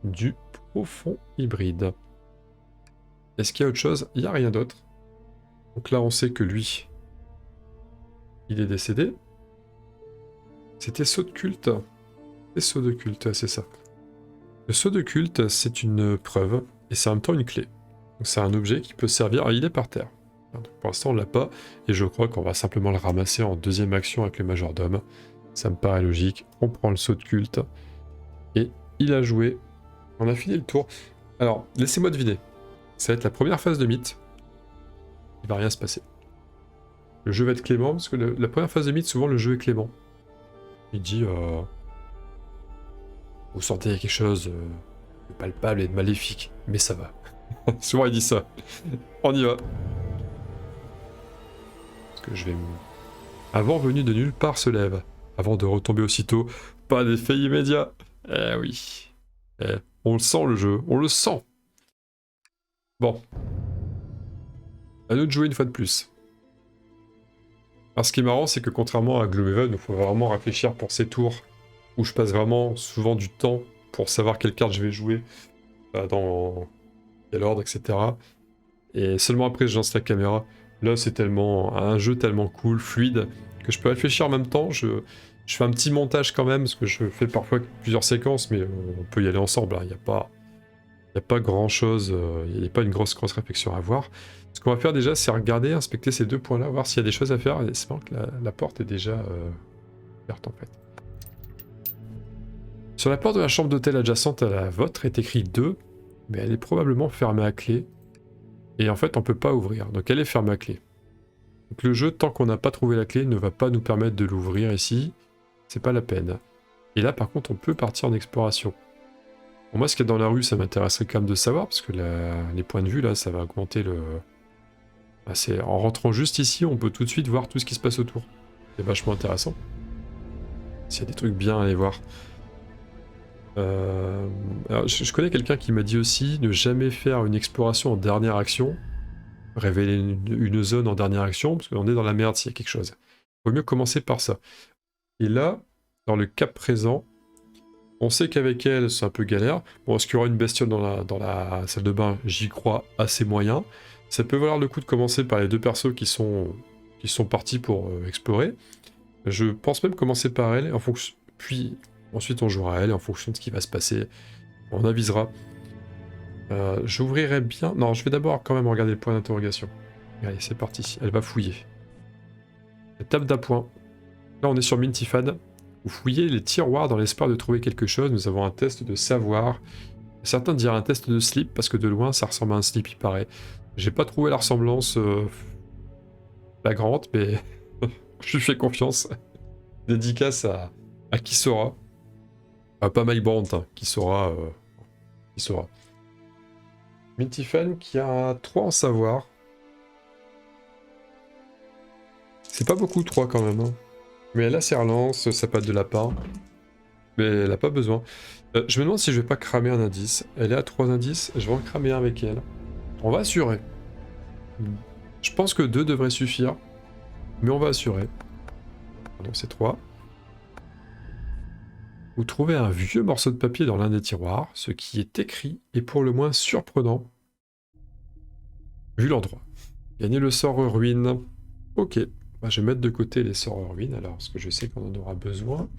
du profond hybride. Est-ce qu'il y a autre chose? Il n'y a rien d'autre. Donc là, on sait que lui, il est décédé. C'était sceau de culte. Et sceau de culte, c'est ça. Le sceau de culte, c'est une preuve, et c'est en même temps une clé. Donc c'est un objet qui peut servir... Alors, il est par terre. Donc, pour l'instant, on l'a pas, et je crois qu'on va simplement le ramasser en 2e action avec le majordome. Ça me paraît logique. On prend le sceau de culte, et il a joué. On a fini le tour. Alors, laissez-moi deviner. Ça va être la première phase de mythe. Il va rien se passer. Le jeu va être clément, parce que la première phase de mythe, souvent, le jeu est clément. Il dit... Vous sentez quelque chose de palpable et de maléfique, mais ça va. Souvent il dit ça. On y va. Parce que je vais... Avant venu de nulle part se lève. Avant de retomber aussitôt, pas d'effet immédiat. Eh oui. On le sent le jeu, on le sent. Bon. À nous de jouer une fois de plus. Alors ce qui est marrant, c'est que contrairement à Gloomhaven, il faut vraiment réfléchir pour ces tours où je passe vraiment souvent du temps pour savoir quelle carte je vais jouer dans quel ordre, etc. Et seulement après je lance la caméra. Là c'est tellement un jeu tellement cool, fluide, que je peux réfléchir en même temps. Je fais un petit montage quand même, parce que je fais parfois plusieurs séquences, mais on peut y aller ensemble. Il n'y a pas grand chose, il n'y a pas une grosse réflexion à avoir. Ce qu'on va faire déjà, c'est regarder, inspecter ces deux points-là, voir s'il y a des choses à faire. Et c'est marrant que la porte est déjà ouverte en fait. Sur la porte de la chambre d'hôtel adjacente à la vôtre est écrit 2, mais elle est probablement fermée à clé. Et en fait, on peut pas ouvrir, donc elle est fermée à clé. Donc le jeu, tant qu'on n'a pas trouvé la clé, ne va pas nous permettre de l'ouvrir ici. C'est pas la peine. Et là, par contre, on peut partir en exploration. Bon, moi, ce qu'il y a dans la rue, ça m'intéresserait quand même de savoir, parce que les points de vue, là, ça va augmenter le... Ah, en rentrant juste ici, on peut tout de suite voir tout ce qui se passe autour. C'est vachement intéressant. S'il y a des trucs bien à aller voir. Alors, je connais quelqu'un qui m'a dit aussi ne jamais faire une exploration en dernière action, révéler une zone en dernière action, parce qu'on est dans la merde s'il y a quelque chose. Il vaut mieux commencer par ça. Et là, dans le cas présent, on sait qu'avec elle, c'est un peu galère. Bon, est-ce qu'il y aura une bestiole dans la salle de bain? J'y crois assez moyen. Ça peut valoir le coup de commencer par les deux persos qui sont partis pour explorer. Je pense même commencer par elle, en fonction... puis ensuite on jouera à elle, et en fonction de ce qui va se passer, on avisera. J'ouvrirai bien... Non, je vais d'abord quand même regarder le point d'interrogation. Allez, c'est parti, elle va fouiller. Étape d'appoint. Là, on est sur Mintifan. Vous fouillez les tiroirs dans l'espoir de trouver quelque chose. Nous avons un test de savoir. Certains diraient un test de slip, parce que de loin, ça ressemble à un slip, il paraît. J'ai pas trouvé la ressemblance flagrante, mais je lui fais confiance. Dédicace à qui saura. Pas Mike Brandt, hein, qui saura. Qui saura. Mintifan qui a 3 en savoir. C'est pas beaucoup 3 quand même. Hein. Mais elle a ses relances, sa patte de lapin. Mais elle a pas besoin. Je me demande si je vais pas cramer un indice. Elle est à 3 indices, je vais en cramer un avec elle. On va assurer. Je pense que 2 devraient suffire. Mais on va assurer. Pardon, c'est 3. Vous trouvez un vieux morceau de papier dans l'un des tiroirs. Ce qui est écrit est pour le moins surprenant. Vu l'endroit. Gagnez le sort ruine. Ok. Bah, je vais mettre de côté les sorts ruine alors, parce que je sais qu'on en aura besoin.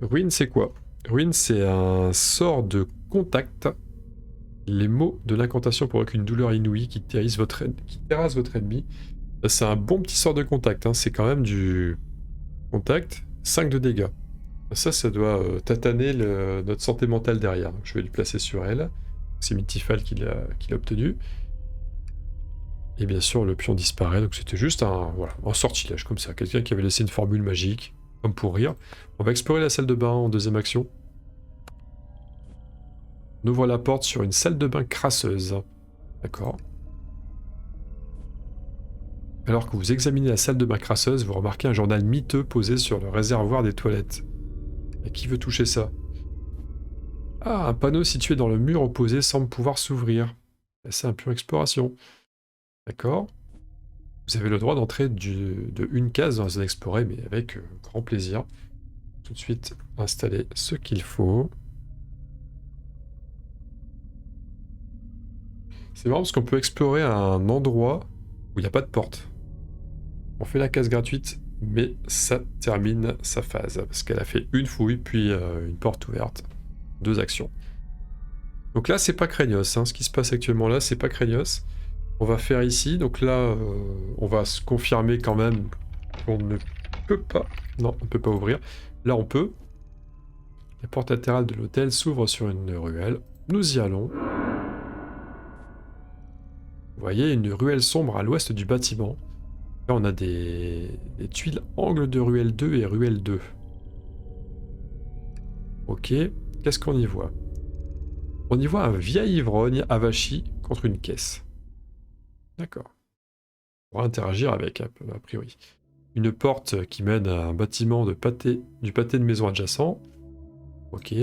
Ruine, c'est quoi? Ruine, c'est un sort de contact. Les mots de l'incantation provoquent une douleur inouïe qui terrasse votre ennemi. C'est un bon petit sort de contact. Hein. C'est quand même du contact. 5 de dégâts. Ça doit tataner notre santé mentale derrière. Je vais le placer sur elle. C'est Mintifal qui l'a obtenu. Et bien sûr, le pion disparaît. Donc c'était juste un sortilège comme ça. Quelqu'un qui avait laissé une formule magique. Comme pour rire. On va explorer la salle de bain en deuxième action. On ouvre la porte sur une salle de bain crasseuse. D'accord. Alors que vous examinez la salle de bain crasseuse, vous remarquez un journal miteux posé sur le réservoir des toilettes. Et qui veut toucher ça? Ah, un panneau situé dans le mur opposé semble pouvoir s'ouvrir. C'est un pion exploration. D'accord. Vous avez le droit d'entrer de une case dans la zone explorée, mais avec grand plaisir. Tout de suite, installer ce qu'il faut. C'est marrant parce qu'on peut explorer un endroit où il n'y a pas de porte. On fait la case gratuite, mais ça termine sa phase. Parce qu'elle a fait une fouille, puis une porte ouverte. 2 actions. Donc là, c'est pas craignos. Hein. Ce qui se passe actuellement là, c'est pas craignos. On va faire ici, donc là, on va se confirmer quand même qu'on ne peut pas... Non, on ne peut pas ouvrir. Là, on peut. La porte latérale de l'hôtel s'ouvre sur une ruelle. Nous y allons. Vous voyez, une ruelle sombre à l'ouest du bâtiment. Là, on a des tuiles angle de ruelle 2 et ruelle 2. Ok, qu'est-ce qu'on y voit? On y voit un vieil ivrogne avachi contre une caisse. D'accord. On va interagir avec, a priori. Une porte qui mène à un bâtiment du pâté de maison adjacent. Ok.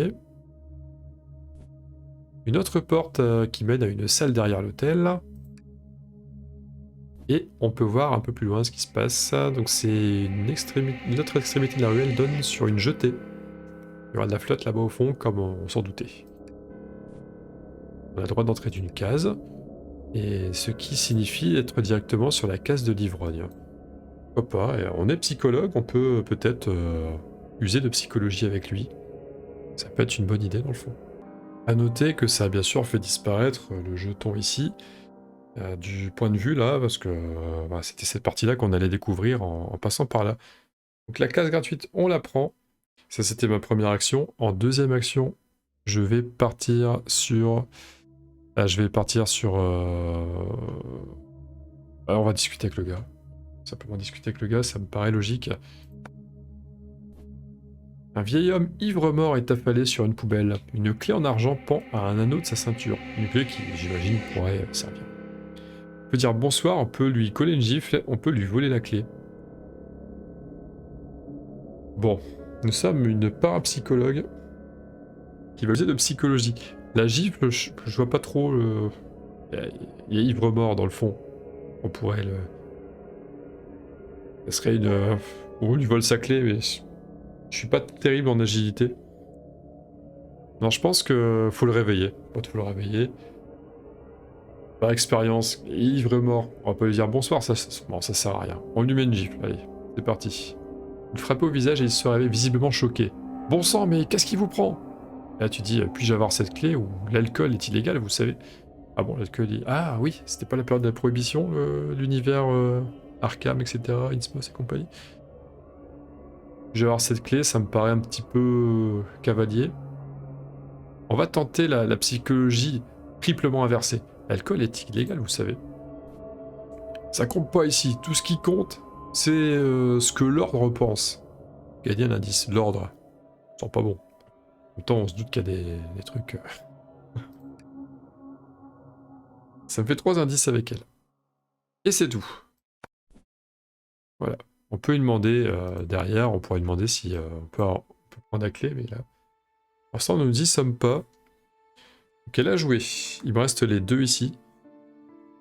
Une autre porte qui mène à une salle derrière l'hôtel. Et on peut voir un peu plus loin ce qui se passe. Donc c'est une autre extrémité de la ruelle donne sur une jetée. Il y aura de la flotte là-bas au fond, comme on s'en doutait. On a le droit d'entrer d'une case, et ce qui signifie être directement sur la case de l'ivrogne. Pourquoi pas, et on est psychologue, on peut peut-être user de psychologie avec lui. Ça peut être une bonne idée dans le fond. A noter que ça a bien sûr fait disparaître le jeton ici, du point de vue là, parce que voilà, c'était cette partie-là qu'on allait découvrir en passant par là. Donc la case gratuite, on la prend. Ça, c'était ma première action. En deuxième action, je vais partir sur... on va discuter avec le gars. Simplement discuter avec le gars, ça me paraît logique. Un vieil homme ivre-mort est affalé sur une poubelle. Une clé en argent pend à un anneau de sa ceinture. Une clé qui, j'imagine, pourrait servir. On peut dire bonsoir, on peut lui coller une gifle, on peut lui voler la clé. Bon, nous sommes une parapsychologue qui va user de psychologie. La gifle, je vois pas trop le... Il y a ivre-mort dans le fond. On pourrait le... Ça serait une... On lui vole sa clé, mais... Je suis pas terrible en agilité. Non, je pense que faut le réveiller. Faut le réveiller. Par expérience, ivre-mort. On va pas lui dire bonsoir, bon, ça sert à rien. On lui met une gifle, allez, c'est parti. Il frappait au visage et il se réveille visiblement choqué. Bon sang, mais qu'est-ce qui vous prend? Là, tu dis, puis-je avoir cette clé ou l'alcool est illégal, vous savez? Ah bon, l'alcool est... Ah oui, c'était pas la période de la prohibition, l'univers Arkham, etc., Innsmouth et compagnie. Puis-je avoir cette clé, ça me paraît un petit peu cavalier. On va tenter la psychologie triplement inversée. L'alcool est illégal, vous savez. Ça compte pas ici. Tout ce qui compte, c'est ce que l'ordre pense. Gagner un indice. L'ordre. Ça sent pas bon. En même temps, on se doute qu'il y a des trucs... Ça me fait 3 indices avec elle. Et c'est tout. Voilà. On peut lui demander derrière, on pourrait lui demander si on peut prendre la clé, mais là... Pour l'instant, on ne nous dit sommes pas. Donc elle a joué. Il me reste les 2 ici.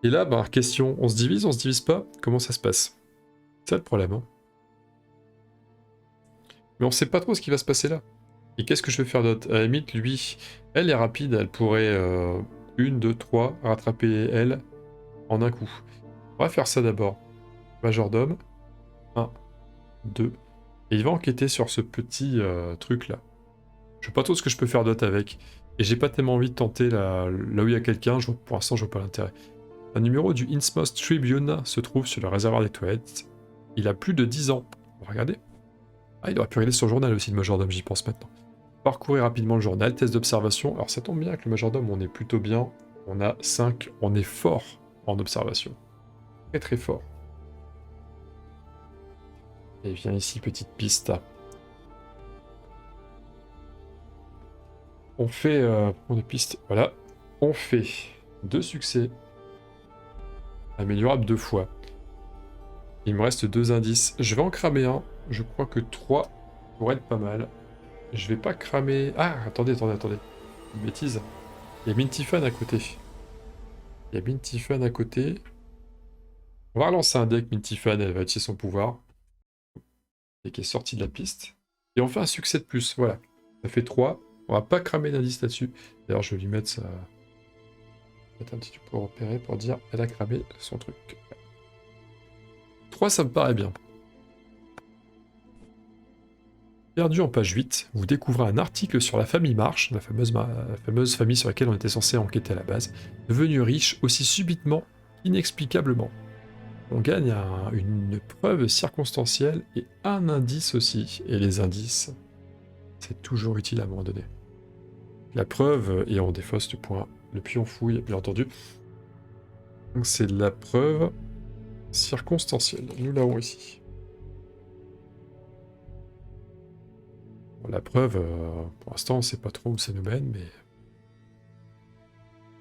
Et là, bah, question, on se divise pas? Comment ça se passe? C'est ça le problème, hein. Mais on sait pas trop ce qui va se passer là. Et qu'est-ce que je vais faire d'autre? À la limite, lui, elle est rapide, elle pourrait 1, 2, 3 rattraper elle en un coup. On va faire ça d'abord. Majordome. 1, 2. Et il va enquêter sur ce petit truc là. Je sais pas trop ce que je peux faire d'autre avec. Et j'ai pas tellement envie de tenter là où il y a quelqu'un, pour l'instant je vois pas l'intérêt. Un numéro du Innsmouth Tribune se trouve sur le réservoir des toilettes. Il a plus de 10 ans. On va regarder. Ah, il aurait pu regarder son journal aussi, le majordome, j'y pense maintenant. Parcourir rapidement le journal, test d'observation. Alors ça tombe bien avec le majordome, on est plutôt bien. On a 5, on est fort en observation. Très très fort. Et viens ici, petite piste. On fait... on de piste, voilà. On fait 2 succès. Améliorable 2 fois. Il me reste 2 indices. Je vais en cramer un. Je crois que 3 pourrait être pas mal. Je vais pas cramer... Ah, attendez. Une bêtise. Il y a Minty Fan à côté. On va relancer un deck Minty Fan, elle va utiliser son pouvoir. Et qui est sorti de la piste. Et on fait un succès de plus, voilà. Ça fait 3. On va pas cramer d'indice là-dessus. D'ailleurs, je vais lui mettre ça... Mettre un petit truc pour repérer, pour dire elle a cramé son truc. 3, ça me paraît bien. Perdu en page 8, vous découvrez un article sur la famille Marsh, la fameuse famille sur laquelle on était censé enquêter à la base, devenue riche aussi subitement, inexplicablement. On gagne une preuve circonstancielle et un indice aussi. Et les indices, c'est toujours utile à un moment donné. La preuve, et on défausse le pion fouille, bien entendu. Donc c'est de la preuve circonstancielle. Nous l'avons ici. Bon, la preuve, pour l'instant, on ne sait pas trop où ça nous mène, mais...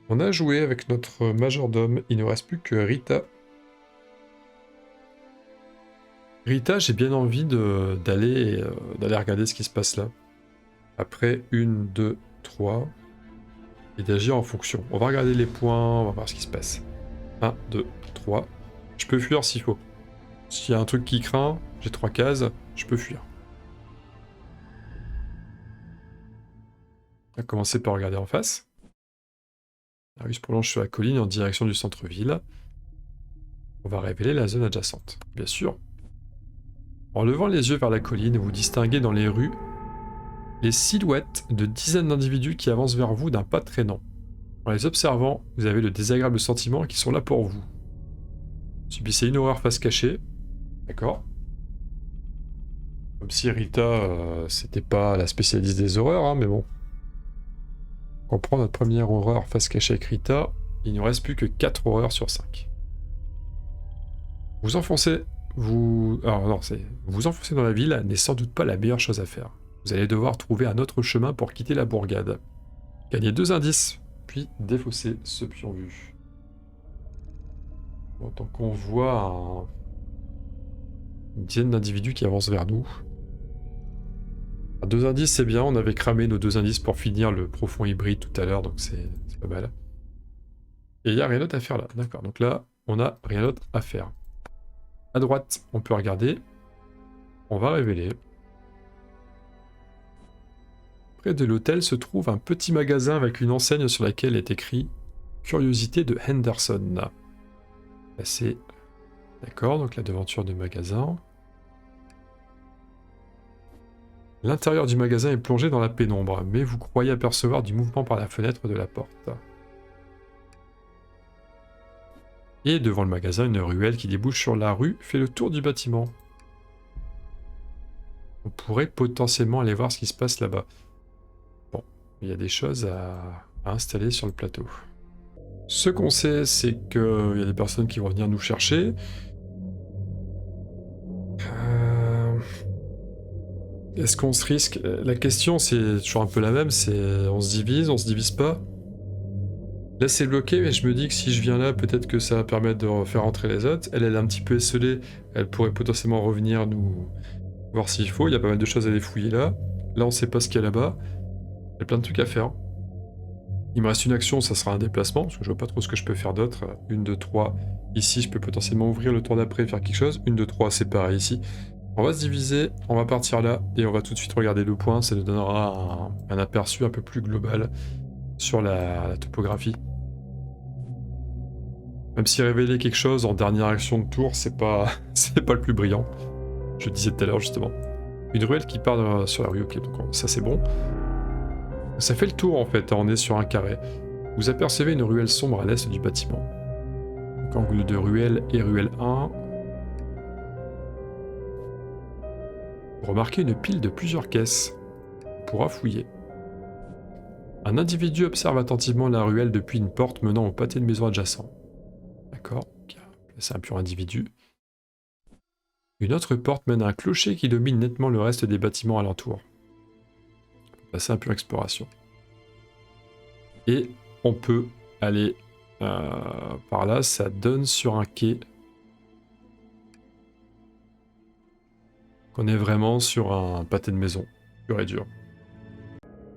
On a joué avec notre majordome. Il ne reste plus que Rita. Rita, j'ai bien envie d'aller regarder ce qui se passe là. Après 1, 2, 3. Et d'agir en fonction. On va regarder les points, on va voir ce qui se passe. 1, 2, 3. Je peux fuir s'il faut. S'il y a un truc qui craint, j'ai 3 cases, je peux fuir. On va commencer par regarder en face. La rue se prolonge sur la colline en direction du centre-ville. On va révéler la zone adjacente, bien sûr. En levant les yeux vers la colline, vous distinguez dans les rues les silhouettes de dizaines d'individus qui avancent vers vous d'un pas traînant. En les observant, vous avez le désagréable sentiment qu'ils sont là pour vous. Subissez une horreur face cachée. D'accord. Comme si Rita, c'était pas la spécialiste des horreurs, hein, mais bon. On prend notre première horreur face cachée avec Rita, il ne nous reste plus que 4 horreurs sur 5. Vous enfoncez... Alors non, vous enfoncer dans la ville n'est sans doute pas la meilleure chose à faire. Vous allez devoir trouver un autre chemin pour quitter la bourgade. Gagnez 2 indices, puis défausser ce pion vu. Bon, tant qu'on voit une dizaine d'individus qui avancent vers nous. 2 indices, c'est bien, on avait cramé nos 2 indices pour finir le profond hybride tout à l'heure, donc c'est pas mal. Et il n'y a rien d'autre à faire là, d'accord. Donc là, on n'a rien d'autre à faire. À droite, on peut regarder. On va révéler. Près de l'hôtel se trouve un petit magasin avec une enseigne sur laquelle est écrit « Curiosité de Henderson ». C'est... D'accord, donc la devanture du magasin. L'intérieur du magasin est plongé dans la pénombre, mais vous croyez apercevoir du mouvement par la fenêtre de la porte. Et devant le magasin, une ruelle qui débouche sur la rue fait le tour du bâtiment. On pourrait potentiellement aller voir ce qui se passe là-bas. Bon, il y a des choses à installer sur le plateau. Ce qu'on sait, c'est qu'il y a des personnes qui vont venir nous chercher. Est-ce qu'on se risque? La question, c'est toujours un peu la même, c'est on se divise pas? Là, c'est bloqué, mais je me dis que si je viens là, peut-être que ça va permettre de faire rentrer les autres. Elle est un petit peu esselée, elle pourrait potentiellement revenir nous voir s'il faut. Il y a pas mal de choses à les fouiller là. Là, on sait pas ce qu'il y a là-bas. Il y a plein de trucs à faire. Il me reste une action, ça sera un déplacement, parce que je vois pas trop ce que je peux faire d'autre. 1, 2, 3. Ici, je peux potentiellement ouvrir le tour d'après et faire quelque chose. 1, 2, 3, c'est pareil ici. On va se diviser, on va partir là, et on va tout de suite regarder le point. Ça nous donnera un aperçu un peu plus global sur la topographie. Même si révéler quelque chose en dernière action de tour, c'est pas le plus brillant. Je le disais tout à l'heure, justement. Une ruelle qui part sur la rue, ok, donc ça c'est bon. Ça fait le tour, en fait, on est sur un carré. Vous apercevez une ruelle sombre à l'est du bâtiment. Donc, angle de ruelle et ruelle 1. Remarquez une pile de plusieurs caisses. On pourra fouiller. Un individu observe attentivement la ruelle depuis une porte menant au pâté de maison adjacent. D'accord, c'est un pur individu. Une autre porte mène à un clocher qui domine nettement le reste des bâtiments alentours. C'est un pur exploration. Et on peut aller par là, ça donne sur un quai. On est vraiment sur un pâté de maison, pur et dur.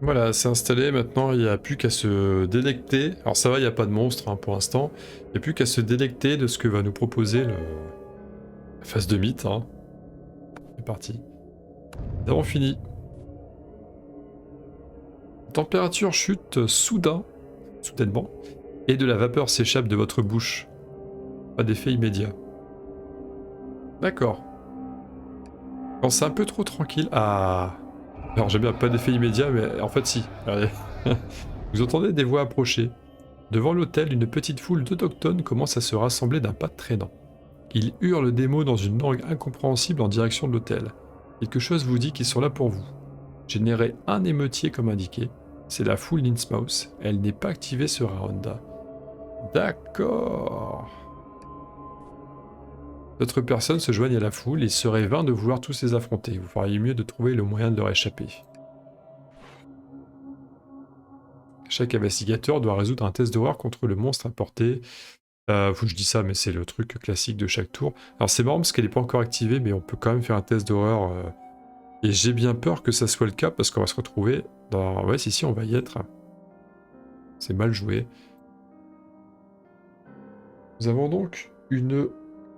Voilà, c'est installé, maintenant il n'y a plus qu'à se délecter. Alors ça va, il n'y a pas de monstre hein, pour l'instant. Il n'y a plus qu'à se délecter de ce que va nous proposer la phase de mythe. Hein. C'est parti. Nous avons fini. La température chute soudainement, et de la vapeur s'échappe de votre bouche. Pas d'effet immédiat. D'accord. Quand c'est un peu trop tranquille... Ah... Alors j'aime bien, pas d'effet immédiat, mais en fait si. Regardez. Vous entendez des voix approcher. Devant l'hôtel, une petite foule d'autochtones commence à se rassembler d'un pas traînant. Ils hurlent des mots dans une langue incompréhensible en direction de l'hôtel. Quelque chose vous dit qu'ils sont là pour vous. Générez un émeutier comme indiqué. C'est la foule Ninsmouth. Elle n'est pas activée ce round. D'accord. D'autres personnes se joignent à la foule, il serait vain de vouloir tous les affronter, vous feriez mieux de trouver le moyen de leur échapper. Chaque investigateur doit résoudre un test d'horreur contre le monstre apporté. Faut que je dise ça, mais c'est le truc classique de chaque tour. Alors c'est marrant parce qu'elle n'est pas encore activée, mais on peut quand même faire un test d'horreur. Et j'ai bien peur que ça soit le cas, parce qu'on va se retrouver dans... Ouais, si, on va y être. C'est mal joué. Nous avons donc une...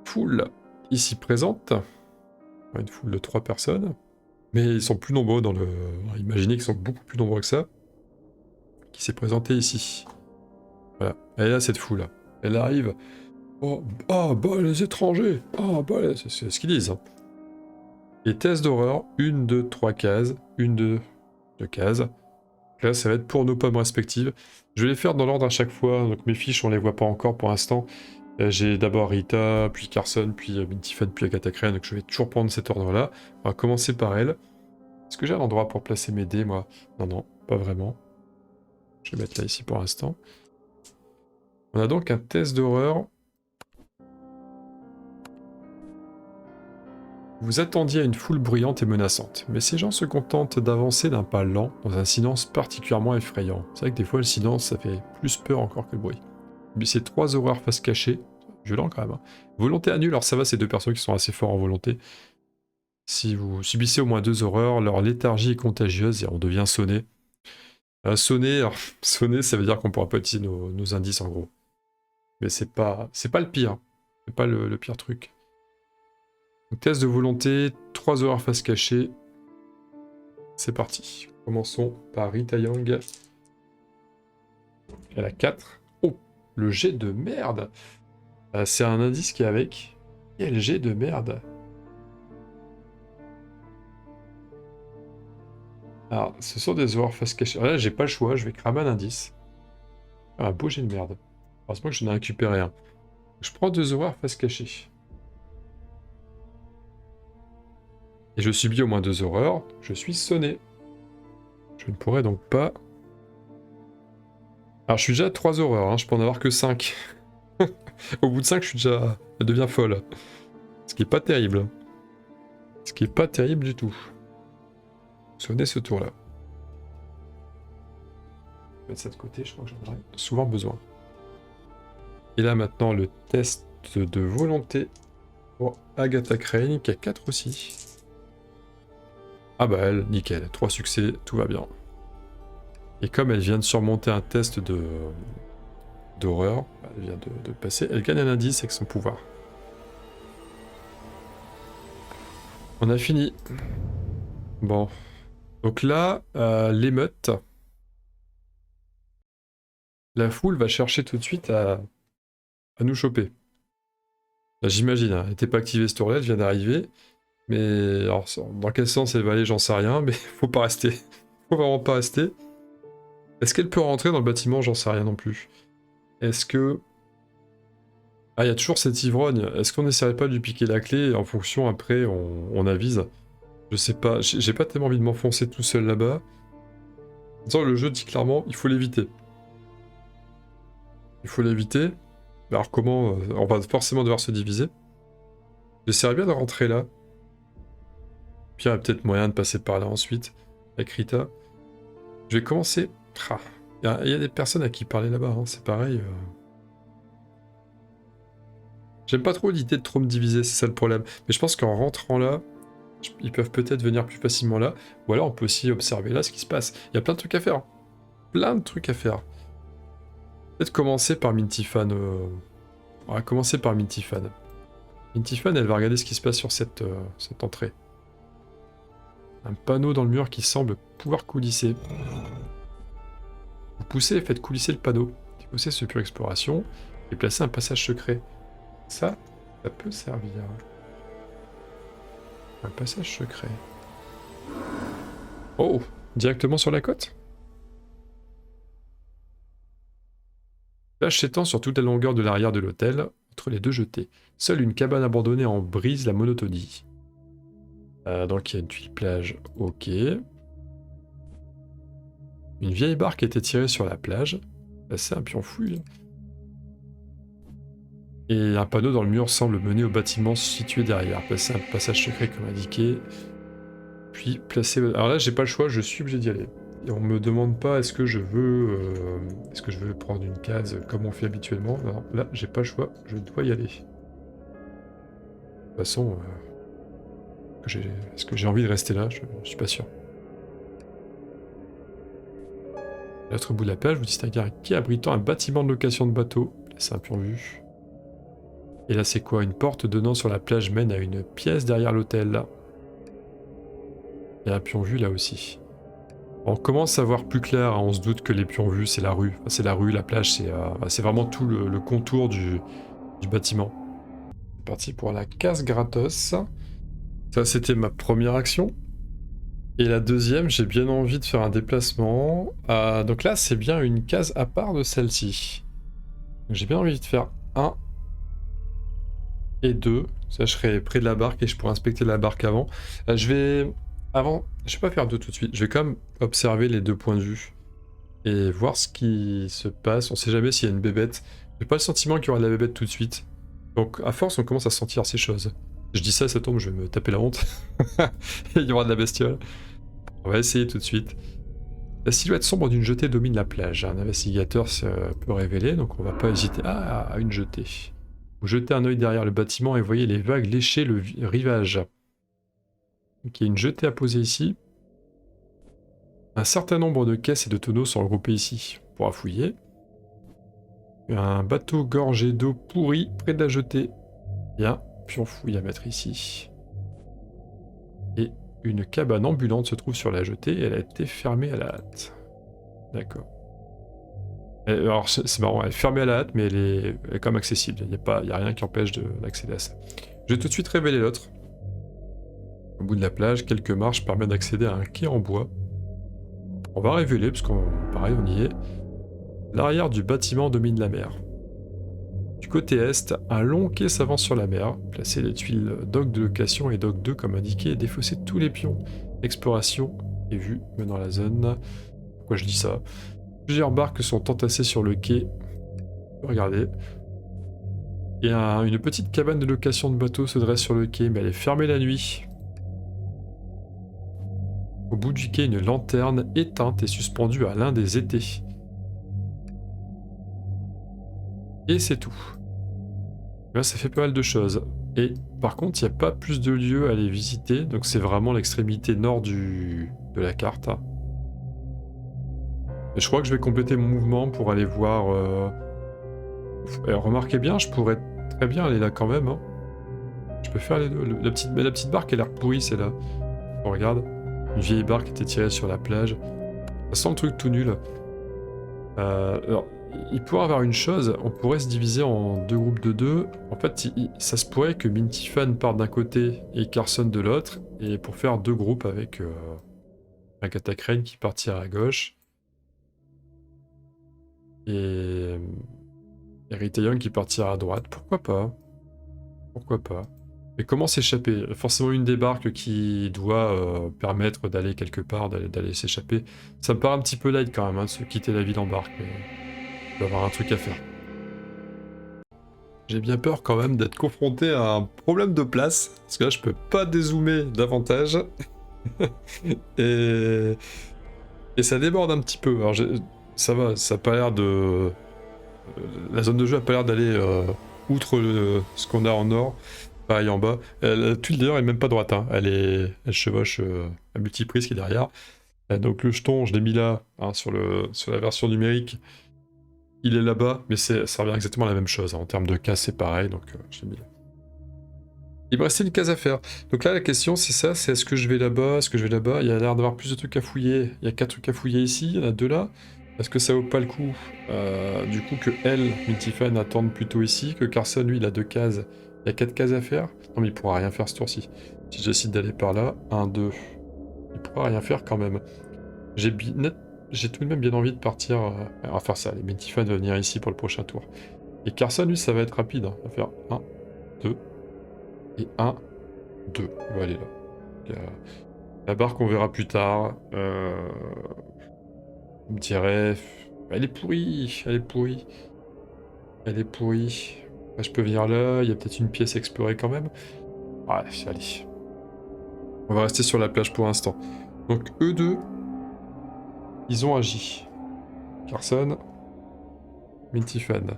foule ici présente, une foule de 3 personnes, mais ils sont plus nombreux dans le... Imaginez qu'ils sont beaucoup plus nombreux que ça, qui s'est présenté ici. Voilà. Elle est là, cette foule. Elle arrive. Oh, ah, bah les étrangers. Ah, bah c'est ce qu'ils disent. Hein. Les tests d'horreur, 1, 2, 3 cases. 1, 2 cases. Là, ça va être pour nos pommes respectives. Je vais les faire dans l'ordre à chaque fois. Donc mes fiches, on les voit pas encore pour l'instant. J'ai d'abord Rita, puis Carson, puis Minty Fan, puis Agatha Crane. Donc je vais toujours prendre cet ordre-là. On va commencer par elle. Est-ce que j'ai un endroit pour placer mes dés, moi? Non, non, pas vraiment. Je vais mettre là, ici, pour l'instant. On a donc un test d'horreur. Vous attendiez à une foule bruyante et menaçante, mais ces gens se contentent d'avancer d'un pas lent dans un silence particulièrement effrayant. C'est vrai que des fois, le silence, ça fait plus peur encore que le bruit. Mais ces 3 horreurs face cachée, violent quand même. Hein. Volonté annule, alors ça va, c'est 2 personnes qui sont assez forts en volonté. Si vous subissez au moins 2 horreurs, leur léthargie est contagieuse et on devient sonné. Sonner, sonner, ça veut dire qu'on pourra pas utiliser nos indices en gros. Mais c'est pas le pire. C'est pas le pire truc. Donc, test de volonté, 3 horreurs face cachée. C'est parti. Commençons par Rita Young. Elle a 4. Oh, le jet de merde. C'est un indice qui est avec. Quel jet de merde. Alors, ce sont des horreurs face cachée. Là, j'ai pas le choix, je vais cramer un indice. Un beau jet de merde. Heureusement que j'en ai récupéré un. Je prends 2 horreurs face cachée. Et je subis au moins 2 horreurs. Je suis sonné. Je ne pourrais donc pas... Alors, je suis déjà à 3 horreurs, hein. Je peux en avoir que 5. Au bout de 5, je suis déjà... Elle devient folle. Ce qui est pas terrible. Ce qui est pas terrible du tout. Sonner ce tour-là. Je vais mettre ça de côté, je crois que j'en aurai souvent besoin. Et là, maintenant, le test de volonté pour Agatha Crane, qui a 4 aussi. Ah bah elle, nickel. 3 succès, tout va bien. Et comme elle vient de surmonter un test d'horreur, elle vient de passer, elle gagne un indice avec son pouvoir. On a fini. Bon. Donc là, l'émeute. La foule va chercher tout de suite à nous choper. Là, j'imagine, hein, elle n'était pas activée ce tour-là, elle vient d'arriver. Mais alors, dans quel sens elle va aller, j'en sais rien, mais faut pas rester. Faut vraiment pas rester. Est-ce qu'elle peut rentrer dans le bâtiment? J'en sais rien non plus. Est-ce que... Ah, il y a toujours cette ivrogne. Est-ce qu'on n'essaierait pas de lui piquer la clé et en fonction, après, on avise? Je sais pas. J'ai pas tellement envie de m'enfoncer tout seul là-bas. Le jeu dit clairement, il faut l'éviter. Il faut l'éviter. Alors comment... on va forcément devoir se diviser. J'essaierais bien de rentrer là. Puis il y a peut-être moyen de passer par là ensuite, avec Rita. Je vais commencer... Ah, il y a des personnes à qui parler là-bas, hein, c'est pareil. J'aime pas trop l'idée de trop me diviser, c'est ça le problème. Mais je pense qu'en rentrant là, ils peuvent peut-être venir plus facilement là. Ou alors on peut aussi observer là ce qui se passe. Il y a plein de trucs à faire. Plein de trucs à faire. Peut-être commencer par Minty Fan. On va commencer par Minty Fan. Minty Fan, elle va regarder ce qui se passe sur cette entrée. Un panneau dans le mur qui semble pouvoir coulisser. Vous poussez et faites coulisser le panneau. Poussez ce pure exploration et placez un passage secret. Ça peut servir. Un passage secret. Oh, directement sur la côte? Plage s'étend sur toute la longueur de l'arrière de l'hôtel, entre les deux jetées. Seule une cabane abandonnée en brise la monotonie. Donc il y a une tuile plage, ok. Une vieille barque a été tirée sur la plage. C'est un pion fouille. Et un panneau dans le mur semble mener au bâtiment situé derrière. Passer un passage secret comme indiqué. Puis placer... Alors là j'ai pas le choix, je suis obligé d'y aller. Et on me demande pas est-ce que je veux prendre une case comme on fait habituellement. Non, là j'ai pas le choix, je dois y aller. De toute façon, est-ce que j'ai envie de rester là? Je suis pas sûr. À l'autre bout de la plage, vous distinguez un quai abritant un bâtiment de location de bateau. C'est un pur vue. Et là, c'est quoi? Une porte donnant sur la plage mène à une pièce derrière l'hôtel. Il y a un pion vue là aussi. On commence à voir plus clair, hein, on se doute que les pions vus, c'est la rue. Enfin, c'est la rue, la plage, c'est vraiment tout le contour du bâtiment. C'est parti pour la case gratos. Ça, c'était ma première action. Et la deuxième, j'ai bien envie de faire un déplacement. Donc là, c'est bien une case à part de celle-ci. J'ai bien envie de faire 1 et 2. Ça, je serai près de la barque et je pourrai inspecter la barque avant. Je vais pas faire 2 tout de suite. Je vais quand même observer les 2 points de vue et voir ce qui se passe. On sait jamais s'il y a une bébête. J'ai pas le sentiment qu'il y aura de la bébête tout de suite. Donc à force, on commence à sentir ces choses. Je dis ça tombe, je vais me taper la honte. Il y aura de la bestiole. On va essayer tout de suite. La silhouette sombre d'une jetée domine la plage. Un investigateur peut révéler, donc on va pas hésiter. Ah, une jetée. Vous jetez un œil derrière le bâtiment et voyez les vagues lécher le rivage. Donc il y a une jetée à poser ici. Un certain nombre de caisses et de tonneaux sont regroupés ici. On pourra fouiller. Un bateau gorgé d'eau pourrie près de la jetée. Bien, puis on fouille à mettre ici. Et une cabane ambulante se trouve sur la jetée et elle a été fermée à la hâte. D'accord. Alors c'est marrant, elle est fermée à la hâte, mais elle est quand même accessible. Il n'y a rien qui empêche d'accéder à ça. Je vais tout de suite révéler l'autre. Au bout de la plage, quelques marches permettent d'accéder à un quai en bois. On va révéler, parce pareil, on y est. L'arrière du bâtiment domine la mer. Du côté est, un long quai s'avance sur la mer. Placez les tuiles dock de location et dock 2 comme indiqué et défaussez tous les pions. Exploration et vue menant à la zone. Pourquoi je dis ça? Plusieurs barques sont entassées sur le quai. Regardez. Et une petite cabane de location de bateaux se dresse sur le quai, mais elle est fermée la nuit. Au bout du quai, une lanterne éteinte est suspendue à l'un des étais. Et c'est tout. Là, ça fait pas mal de choses. Et par contre, il n'y a pas plus de lieux à aller visiter, donc c'est vraiment l'extrémité nord de la carte. Et je crois que je vais compléter mon mouvement pour aller voir... remarquez bien, je pourrais très bien aller là quand même. Hein. Je peux faire les deux. La petite barque a l'air pourrie, c'est là. On regarde. Une vieille barque était tirée sur la plage. Ça sent le truc tout nul. Alors, il pourrait avoir une chose, on pourrait se diviser en 2 groupes de 2. En fait, ça se pourrait que Minty-Fan parte d'un côté et Carson de l'autre, et pour faire 2 groupes avec Agatha Crane qui partira à gauche. Et Rita Young qui partira à droite. Pourquoi pas? Pourquoi pas? Mais comment s'échapper? Forcément une des barques qui doit permettre d'aller quelque part, d'aller s'échapper. Ça me paraît un petit peu light quand même, hein, de se quitter la ville en barque. Il doit y avoir un truc à faire. J'ai bien peur quand même d'être confronté à un problème de place. Parce que là je peux pas dézoomer davantage. et ça déborde un petit peu. Alors ça va, ça a pas l'air de... La zone de jeu a pas l'air d'aller outre ce qu'on a en nord. Pareil en bas. La tuile d'ailleurs est même pas droite. Hein. Elle chevauche à multiprise qui est derrière. Donc le jeton, je l'ai mis là, hein, sur la version numérique. Il est là-bas, mais ça revient exactement à la même chose. Hein. En termes de case, c'est pareil, donc je l'ai mis là. Il me restait une case à faire. Donc là, la question, c'est ça, c'est est-ce que je vais là-bas, est-ce que je vais là-bas? Il y a l'air d'avoir plus de trucs à fouiller. Il y a 4 trucs à fouiller ici, il y en a 2 là. Est-ce que ça vaut pas le coup, du coup, que Minty-Fan attende plutôt ici, que Carson, lui, il a 2 cases. Il y a 4 cases à faire. Non, mais il pourra rien faire ce tour-ci. Si j'essaie d'aller par là, 1, 2. Il pourra rien faire quand même. J'ai tout de même bien envie de partir... on va faire ça, les Minty-Fan va venir ici pour le prochain tour. Et Carson, lui, ça va être rapide. Hein. Il va faire 1, 2, et 1, 2. On va aller là. La barque, on verra plus tard. On me dirait... Elle est pourrie, elle est pourrie. Elle est pourrie. Là, je peux venir là, il y a peut-être une pièce à explorer quand même. Ouais, allez. On va rester sur la plage pour l'instant. Donc eux deux, ils ont agi. Carson, Minty-Fan.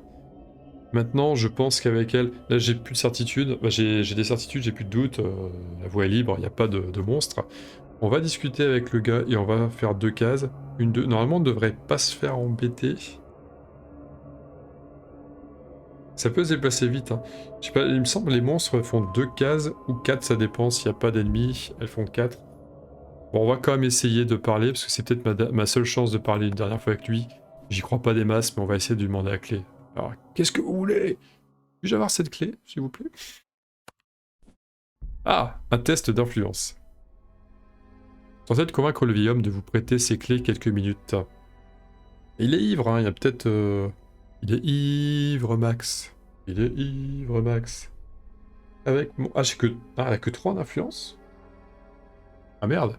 Maintenant, je pense qu'avec elle, là j'ai plus de certitude. Bah, j'ai des certitudes, j'ai plus de doutes. La voie est libre, il n'y a pas de monstre. On va discuter avec le gars et on va faire 2 cases. Normalement, on ne devrait pas se faire embêter. Ça peut se déplacer vite. Hein. Je sais pas, il me semble que les monstres font 2 cases ou 4, ça dépend. S'il n'y a pas d'ennemis, elles font 4. Bon, on va quand même essayer de parler, parce que c'est peut-être ma seule chance de parler une dernière fois avec lui. J'y crois pas des masses, mais on va essayer de lui demander la clé. Alors, qu'est-ce que vous voulez? Puis-je avoir cette clé, s'il vous plaît? Ah, un test d'influence. Tentez de convaincre le vieil homme de vous prêter ses clés quelques minutes. Il est ivre, hein, il y a peut-être... Il est ivre, Max. Il est ivre, Max. Avec mon... Ah, j'ai que... Ah, elle a que 3 en influence? Ah, merde.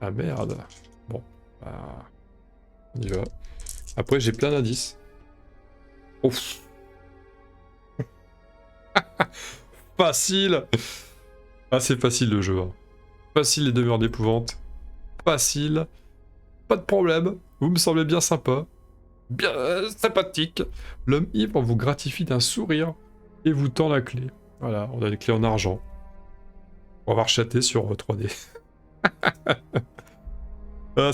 Ah, merde. Bon, bah... On y va. Après, j'ai plein d'indices. Ouf. Facile. Ah, c'est facile le jeu. Hein. Facile les demeures d'épouvante. Facile. Pas de problème. Vous me semblez bien sympa. Bien sympathique. L'homme ivre vous gratifie d'un sourire et vous tend la clé. Voilà, on a une clé en argent. On va rechatter sur 3D. Ah,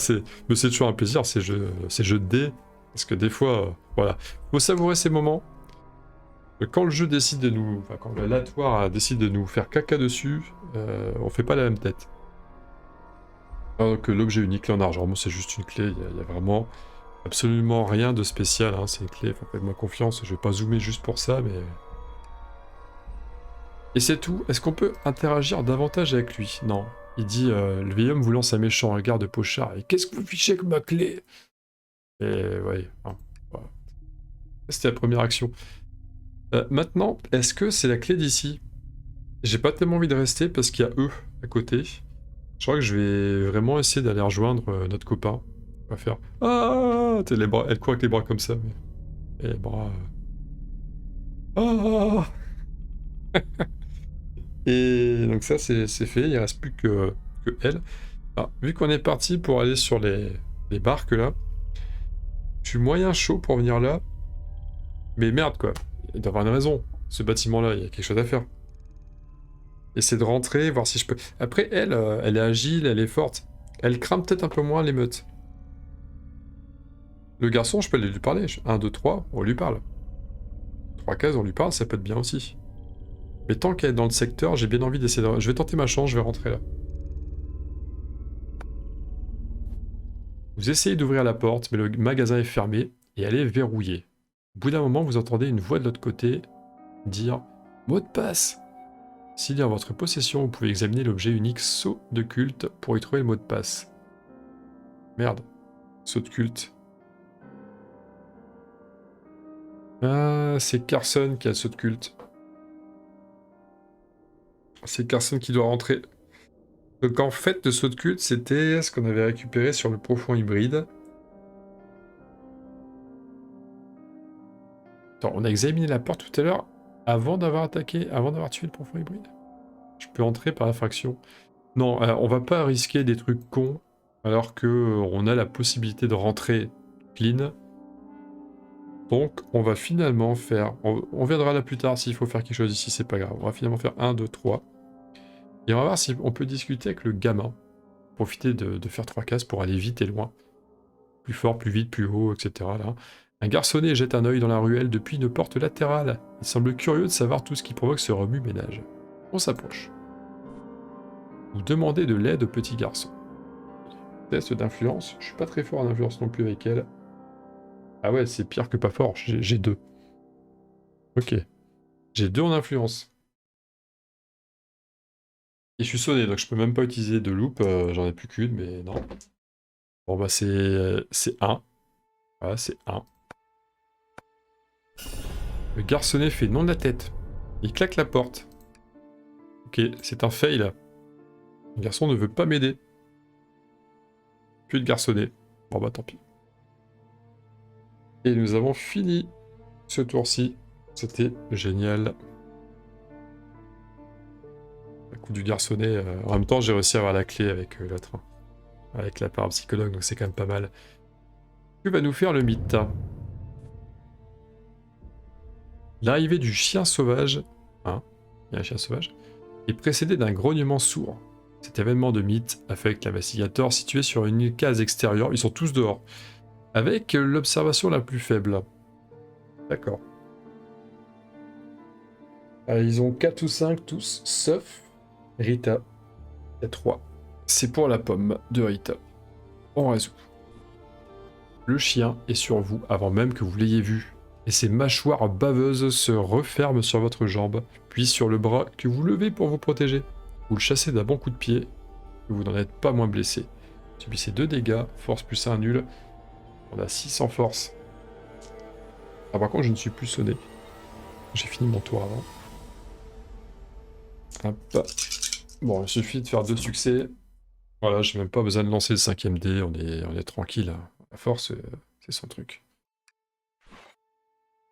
mais c'est toujours un plaisir ces jeux de dés. Parce que des fois, voilà. Faut savourer ces moments. Quand le jeu décide de nous... Enfin, quand l'aléatoire décide de nous faire caca dessus, on fait pas la même tête. Alors que l'objet unique, clé en argent, moi c'est juste une clé, il y a vraiment absolument rien de spécial, hein. C'est une clé, faites-moi confiance, je vais pas zoomer juste pour ça, mais... Et c'est tout. Est-ce qu'on peut interagir davantage avec lui? Non. Il dit, le vieil homme vous lance un méchant regard de pochard, et qu'est-ce que vous fichez avec ma clé? Et ouais, hein, voilà. C'était la première action. Maintenant, est-ce que c'est la clé d'ici? J'ai pas tellement envie de rester parce qu'il y a eux à côté. Je crois que je vais vraiment essayer d'aller rejoindre notre copain. On va faire... Ah, les bras... Elle court avec les bras comme ça, mais... Et les bras... Ah. Et donc ça, c'est fait. Il reste plus que elle. Alors, vu qu'on est parti pour aller sur les barques, là, je suis moyen chaud pour venir là. Mais merde, quoi. Il doit y avoir une raison. Ce bâtiment-là, il y a quelque chose à faire. Essayer de rentrer, voir si je peux... Après, elle, elle est agile, elle est forte. Elle crame peut-être un peu moins l'émeute. Le garçon, je peux aller lui parler. 1, 2, 3, on lui parle. 3 cases, on lui parle, ça peut être bien aussi. Mais tant qu'elle est dans le secteur, j'ai bien envie d'essayer de... Je vais tenter ma chance, je vais rentrer là. Vous essayez d'ouvrir la porte, mais le magasin est fermé et elle est verrouillée. Au bout d'un moment, vous entendez une voix de l'autre côté dire « Mot de passe !» S'il est en votre possession, vous pouvez examiner l'objet unique sceau de culte pour y trouver le mot de passe. Merde. Sceau de culte. Ah, c'est Carson qui a le sceau de culte. C'est Carson qui doit rentrer. Donc en fait, le sceau de culte, c'était ce qu'on avait récupéré sur le profond hybride. Attends, on a examiné la porte tout à l'heure avant d'avoir attaqué, avant d'avoir tué le profond hybride. Je peux entrer par infraction. Non, on va pas risquer des trucs cons alors que on a la possibilité de rentrer clean. Donc on va finalement faire... On viendra là plus tard s'il faut faire quelque chose ici, c'est pas grave. On va finalement faire 1, 2, 3. Et on va voir si on peut discuter avec le gamin. Profiter de faire 3 cases pour aller vite et loin. Plus fort, plus vite, plus haut, etc. Là. Un garçonnet jette un œil dans la ruelle depuis une porte latérale. Il semble curieux de savoir tout ce qui provoque ce remue-ménage. On s'approche. Vous demandez de l'aide au petit garçon. Test d'influence. Je suis pas très fort en influence non plus avec elle. Ah ouais, c'est pire que pas fort. J'ai 2. Ok. J'ai 2 en influence. Et je suis sonné, donc je peux même pas utiliser de loupe. J'en ai plus qu'une, mais non. Bon bah c'est 1. Voilà, c'est 1. Le garçonnet fait non de la tête. Il claque la porte. Ok, c'est un fail. Le garçon ne veut pas m'aider. Plus de garçonnet. Bon bah tant pis. Et nous avons fini ce tour-ci. C'était génial. Le coup du garçonnet. En même temps, j'ai réussi à avoir la clé avec l'autre. Avec la parapsychologue, donc c'est quand même pas mal. Que va nous faire le mythe? L'arrivée du chien sauvage, hein, il y a un chien sauvage, est précédée d'un grognement sourd. Cet événement de mythe affecte l'investigateur situé sur une case extérieure, ils sont tous dehors, avec l'observation la plus faible. D'accord. Ils ont 4 ou 5 tous, sauf Rita. Il y a 3. c'est pour la pomme de Rita. On résout. Le chien est sur vous avant même que vous l'ayez vu, et ses mâchoires baveuses se referment sur votre jambe, puis sur le bras que vous levez pour vous protéger. Vous le chassez d'un bon coup de pied, et vous n'en êtes pas moins blessé. Subissez 2 dégâts, force plus 1 nul. On a 6 en force. Ah, par contre, je ne suis plus sonné. J'ai fini mon tour avant. Hop. Bon, il suffit de faire 2 succès. Voilà, j'ai même pas besoin de lancer le 5e dé, on est tranquille. Hein. La force, c'est son truc.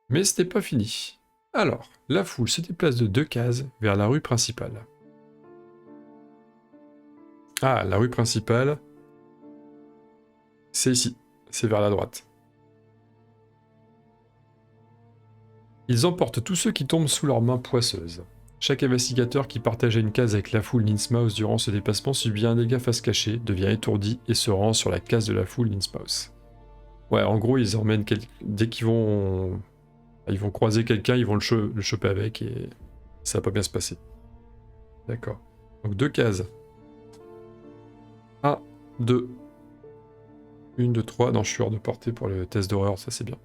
Mais ce n'est pas fini. Alors, la foule se déplace de 2 cases vers la rue principale. Ah, la rue principale, c'est ici, c'est vers la droite. Ils emportent tous ceux qui tombent sous leurs mains poisseuses. Chaque investigateur qui partageait une case avec la foule Innsmouth durant ce déplacement subit un dégât face cachée, devient étourdi et se rend sur la case de la foule Innsmouth. Ouais, en gros, ils emmènent dès qu'ils vont croiser quelqu'un, ils vont le choper avec et ça va pas bien se passer. D'accord. Donc 2 cases. 1, 2. 1, 2, 3. Non, je suis hors de portée pour le test d'horreur, ça c'est bien.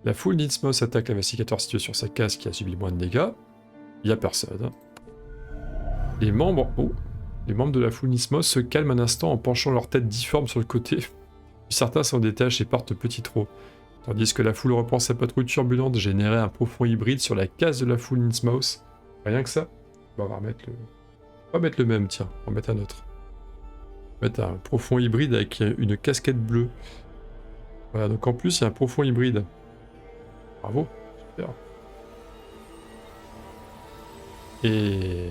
La foule d'Innsmouth attaque l'investigateur situé sur sa case qui a subi moins de dégâts. Il n'y a personne. Les membres de la foule d'Innsmouth se calment un instant en penchant leur tête difforme sur le côté. Puis certains s'en détachent et partent petit trot. Tandis que la foule reprend sa patrouille turbulente, générer un profond hybride sur la case de la foule Innsmouth. Rien que ça. Bon, on va remettre le... On va mettre le même, tiens. On va mettre un autre. On va mettre un profond hybride avec une casquette bleue. Voilà, donc en plus, il y a un profond hybride. Bravo, super. Et...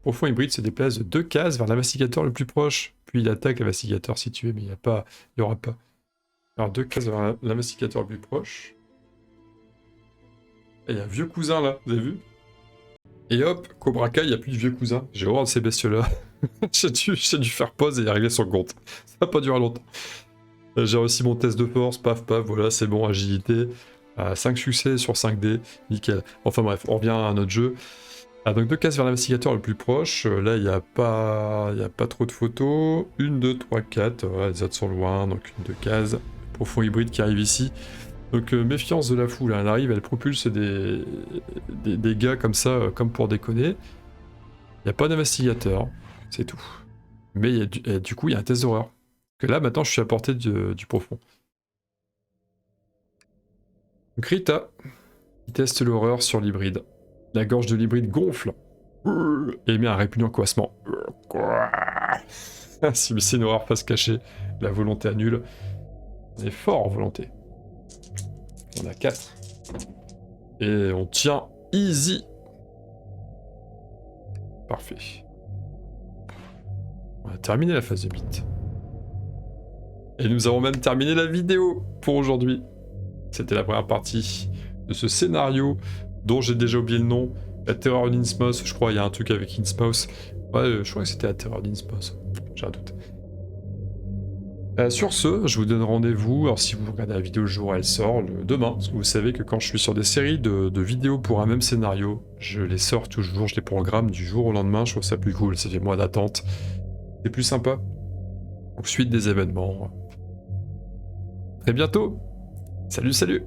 Profond hybride se déplace de 2 cases vers l'investigateur le plus proche. Puis il attaque l'investigateur situé, mais il n'y aura pas. Alors 2 cases vers l'investigateur le plus proche. Et il y a un vieux cousin là, vous avez vu? Et hop, Cobra Kai, il n'y a plus de vieux cousin. J'ai horreur de ces bestioles-là. j'ai dû faire pause et régler son compte. Ça va pas durer longtemps. J'ai aussi mon test de force, paf paf, voilà, c'est bon, agilité. 5 succès sur 5 dés, nickel. Enfin bref, on revient à notre jeu. Donc 2 cases vers l'investigateur le plus proche. Là, il n'y a pas trop de photos. 1, 2, 3, 4. Voilà, les autres sont loin, donc 1, 2 cases. Profond hybride qui arrive ici. Donc méfiance de la foule, hein. Elle arrive, elle propulse des gars comme ça, comme pour déconner. Il n'y a pas d'investigateur, c'est tout. Mais du coup, il y a un test d'horreur. Que là, maintenant, je suis à portée du profond. Donc Rita, qui teste l'horreur sur l'hybride. La gorge de l'hybride gonfle et émet un répugnant coassement. C'est une horreur face cachée. La volonté annule. On est fort en volonté. On a 4. Et on tient easy. Parfait. On a terminé la phase de beat. Et nous avons même terminé la vidéo pour aujourd'hui. C'était la première partie de ce scénario dont j'ai déjà oublié le nom. La terreur d'Innsmouth, je crois, il y a un truc avec Innsmouth. Ouais, je crois que c'était la terreur d'Innsmouth. J'ai un doute. Sur ce, je vous donne rendez-vous. Alors si vous regardez la vidéo le jour où elle sort, demain, parce que vous savez que quand je suis sur des séries de vidéos pour un même scénario, je les sors toujours, je les programme du jour au lendemain. Je trouve ça plus cool, ça fait moins d'attente. C'est plus sympa. Donc suite des événements. Très bientôt. Salut, salut.